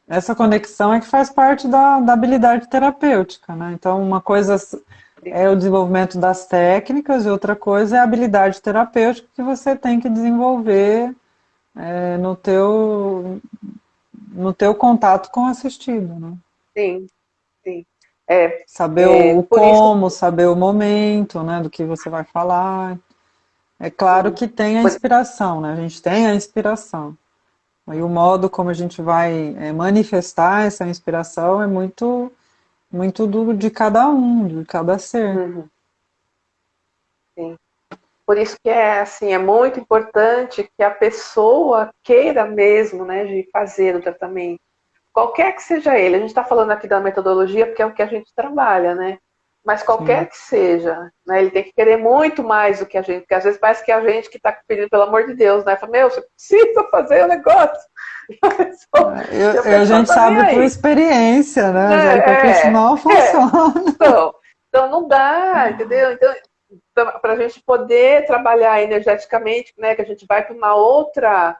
essa conexão é que faz parte da habilidade terapêutica, né? Então, uma coisa sim, é o desenvolvimento das técnicas e outra coisa é a habilidade terapêutica que você tem que desenvolver no teu contato com o assistido, né? sim, sim. É, Saber o por isso, como, saber o momento, né, do que você vai falar. É claro sim, que tem a por, inspiração, né? A gente tem a inspiração. E o modo como a gente vai manifestar essa inspiração é muito, muito de cada um, de cada ser. uhum, sim. Por isso que é assim, é muito importante que a pessoa queira mesmo, né, de fazer o tratamento. Qualquer que seja ele, a gente está falando aqui da metodologia porque é o que a gente trabalha, né? Mas qualquer Sim. que seja, né, ele tem que querer muito mais do que a gente, porque às vezes parece que é a gente que está pedindo, pelo amor de Deus, né? Fala, meu, você precisa fazer o negócio. E a A pessoa gente tá nem sabe por aí. experiência, né, Né? Angélica, que isso não funciona. Então não dá, entendeu? Então, para a gente poder trabalhar energeticamente, né, que a gente vai para uma outra,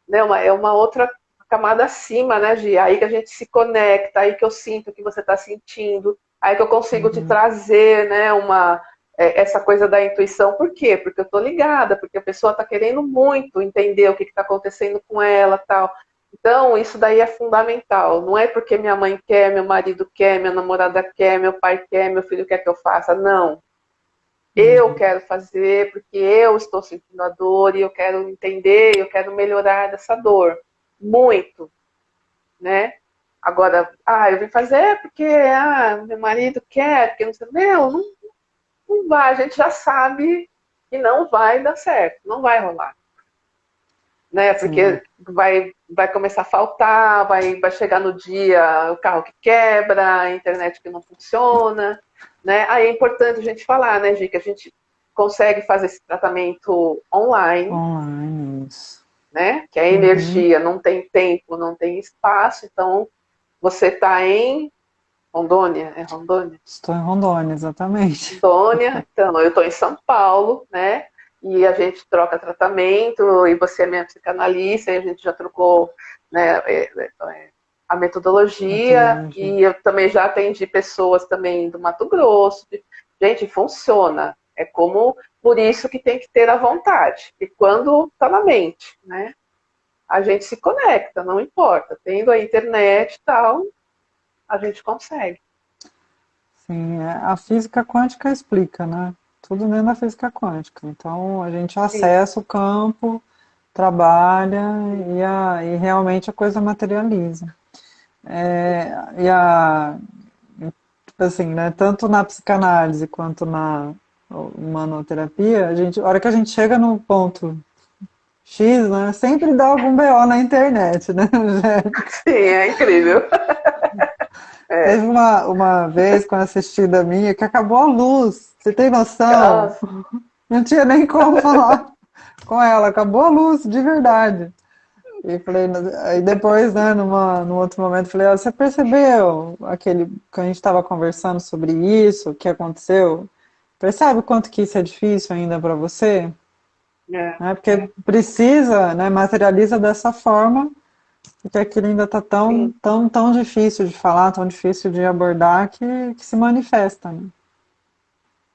né, é uma outra camada acima, né, Gi? Aí que a gente se conecta, aí que eu sinto o que você está sentindo, aí que eu consigo te Uhum, trazer, né, essa coisa da intuição. Por quê? Porque eu estou ligada, porque a pessoa está querendo muito entender o que está acontecendo com ela, tal. Então, isso daí é fundamental. Não é porque minha mãe quer, meu marido quer, minha namorada quer, meu pai quer, meu filho quer que eu faça. Não. Eu uhum, quero fazer porque eu estou sentindo a dor e eu quero entender, eu quero melhorar dessa dor. Muito, né? Agora, eu vim fazer porque meu marido quer, porque não sei. Meu, não, não vai, a gente já sabe que não vai dar certo, não vai rolar. Né? sim. Porque vai começar a faltar, vai chegar no dia o carro que quebra, a internet que não funciona, né? Aí é importante a gente falar, né, Gi, que a gente consegue fazer esse tratamento online, Online, isso. né? Que a Uhum. energia não tem tempo, não tem espaço, então você está em Rondônia, é Rondônia? Estou em Rondônia, exatamente. Rondônia, então eu estou em São Paulo, né? E a gente troca tratamento, e você é minha psicanalista, e a gente já trocou, né, a metodologia, Metodologia. e eu também já atendi pessoas também do Mato Grosso. Gente, funciona. É como, por isso que tem que ter a vontade. E quando está na mente, né? A gente se conecta, não importa. Tendo a internet e tal, a gente consegue. Sim, a física quântica explica, né? Tudo dentro da física quântica. Então, a gente Sim, acessa o campo, trabalha e realmente a coisa materializa. E tipo assim, né? Tanto na psicanálise quanto na humanoterapia, a hora que a gente chega no ponto X, né? Sempre dá algum BO na internet, né, Angélica? sim, é incrível. Teve É. uma vez com uma assistida minha que acabou a luz. Você tem noção? Nossa, Não tinha nem como falar com ela, acabou a luz, de verdade. E falei, aí depois, né, num outro momento, falei, você percebeu aquele que a gente estava conversando sobre isso, o que aconteceu? Percebe o quanto que isso é difícil ainda para você? é, Né? Porque precisa, né, materializa dessa forma Porque aquilo ainda está tão, sim. tão, tão difícil de falar, tão difícil de abordar, que se manifesta, né?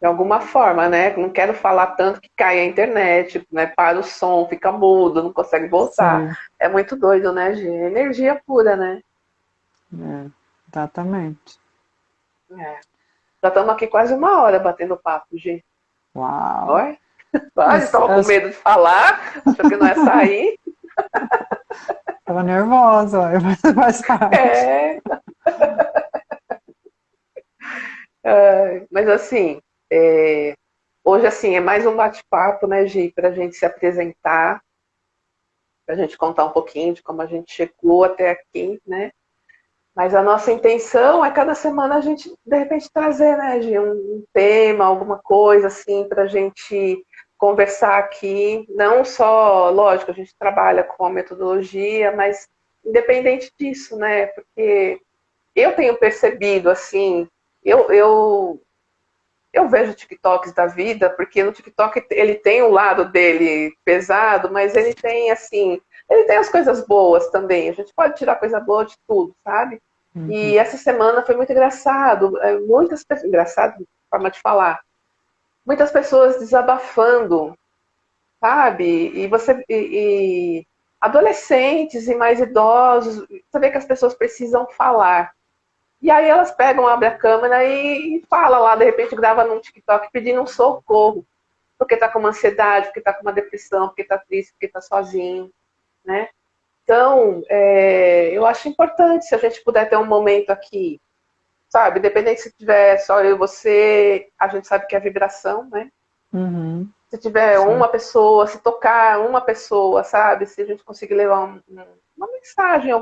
De alguma forma, né? Não quero falar tanto que cai a internet, né? Para o som, fica mudo, não consegue voltar. Sim, É muito doido, né, Gi? Energia pura, né? é, exatamente. É. Já estamos aqui quase uma hora batendo papo, Gi. Uau! Olha, a gente estava com As, medo de falar, achou que não ia sair. Tava nervosa, ó, faz parte. É, mas assim, hoje assim é mais um bate-papo, né, Gi, para a gente se apresentar, para a gente contar um pouquinho de como a gente chegou até aqui, né? Mas a nossa intenção é cada semana a gente, de repente, trazer, né, Gi, um tema, alguma coisa assim, para a gente conversar aqui. Não só, lógico, a gente trabalha com a metodologia, mas independente disso, né? Porque eu tenho percebido, assim, eu, eu, eu vejo TikToks da vida, porque no TikTok ele tem o lado dele pesado, mas ele tem, assim, ele tem as coisas boas também. A gente pode tirar coisa boa de tudo, sabe? E Uhum. essa semana foi muito engraçado. Muitas pessoas, engraçado, forma de falar. Muitas pessoas desabafando, sabe? E adolescentes e mais idosos, você vê que as pessoas precisam falar. E aí elas pegam, abrem a câmera e fala lá, de repente grava num TikTok pedindo um socorro, porque tá com uma ansiedade, porque tá com uma depressão, porque tá triste, porque tá sozinho, né? Então, eu acho importante se a gente puder ter um momento aqui, sabe? Independente se tiver só eu e você, a gente sabe que é vibração, né? Uhum. Se tiver Sim. uma pessoa, se tocar uma pessoa, sabe? Se a gente conseguir levar uma mensagem,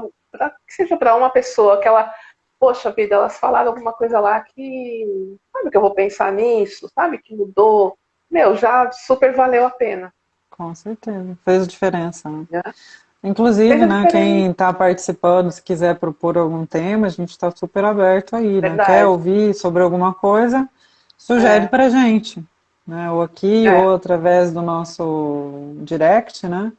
que seja para uma pessoa, que ela, poxa vida, elas falaram alguma coisa lá que, sabe que eu vou pensar nisso, sabe que mudou. Meu, já super valeu a pena. Com certeza. Fez diferença, né? Né? Fez Inclusive, a né, diferença, quem está participando, se quiser propor algum tema, a gente está super aberto aí, né? Quer verdade. ouvir sobre alguma coisa, sugere É, para a gente, né? Ou aqui, é, ou através do nosso direct, né?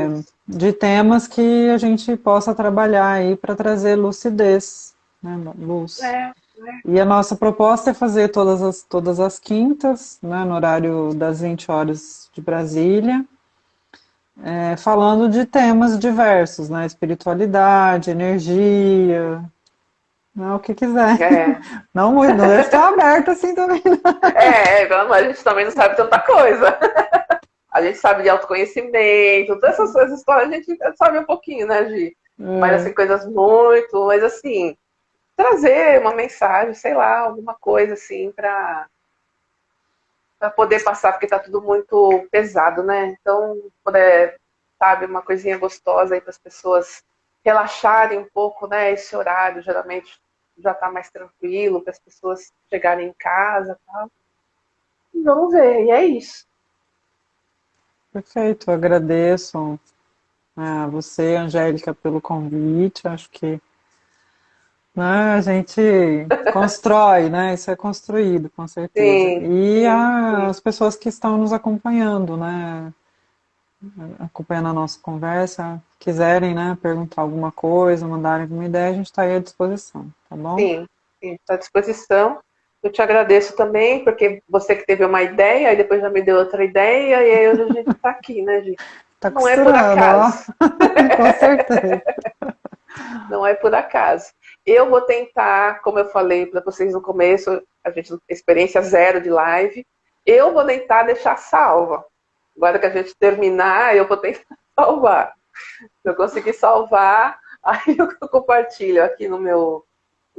isso. De temas que a gente possa trabalhar aí para trazer lucidez, né? Luz. É, E a nossa proposta é fazer todas as quintas, né, no horário das 20 horas de Brasília, falando de temas diversos, né, espiritualidade, energia, né, o que quiser. é. Não, não deixa tão aberto assim também. A gente também não sabe tanta coisa. A gente sabe de autoconhecimento, todas essas coisas, histórias a gente sabe um pouquinho, né, Gi? Mas É, assim, coisas muito, mas assim, trazer uma mensagem, sei lá, alguma coisa assim para poder passar, porque tá tudo muito pesado, né? Então, poder, sabe, uma coisinha gostosa aí para as pessoas relaxarem um pouco, né? Esse horário geralmente já tá mais tranquilo, para as pessoas chegarem em casa, tá? E vamos ver, e é isso. perfeito, agradeço a você, Angélica, pelo convite, acho que né, a gente constrói, né? Isso é construído, com certeza. Sim, E sim, sim. as pessoas que estão nos acompanhando, né? Acompanhando a nossa conversa, quiserem, né, perguntar alguma coisa, mandarem alguma ideia, a gente está aí à disposição, tá bom? Sim, sim, está à disposição. Eu te agradeço também, porque você que teve uma ideia, e depois já me deu outra ideia, e aí hoje a gente está aqui, né, gente? Tá Não é por costurando, ó. acaso, Com certeza. não é por acaso. Eu vou tentar, como eu falei para vocês no começo, a gente experiência zero de live, eu vou tentar deixar salva. Agora que a gente terminar, eu vou tentar salvar. Se eu conseguir salvar, aí eu compartilho aqui no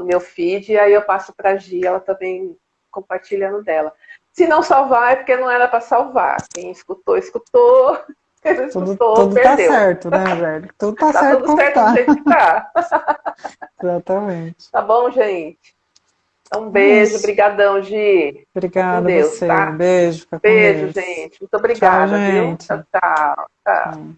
meu feed, e aí eu passo para a Gi, ela também compartilhando dela. Se não salvar, é porque não era para salvar. Quem escutou, escutou. Quem não escutou, Tudo tá perdeu. certo, né, velho? Tudo tá Tá certo tudo como certo do tá. jeito que tá. Exatamente. Tá bom, gente? Então, um É beijo, isso. brigadão, Gi. Fica com Obrigada a Deus, você. tá? Beijo, fica com Beijo, Deus. gente. Muito Tchau, obrigada, viu? gente. Tchau, tchau. Tchau. Tchau.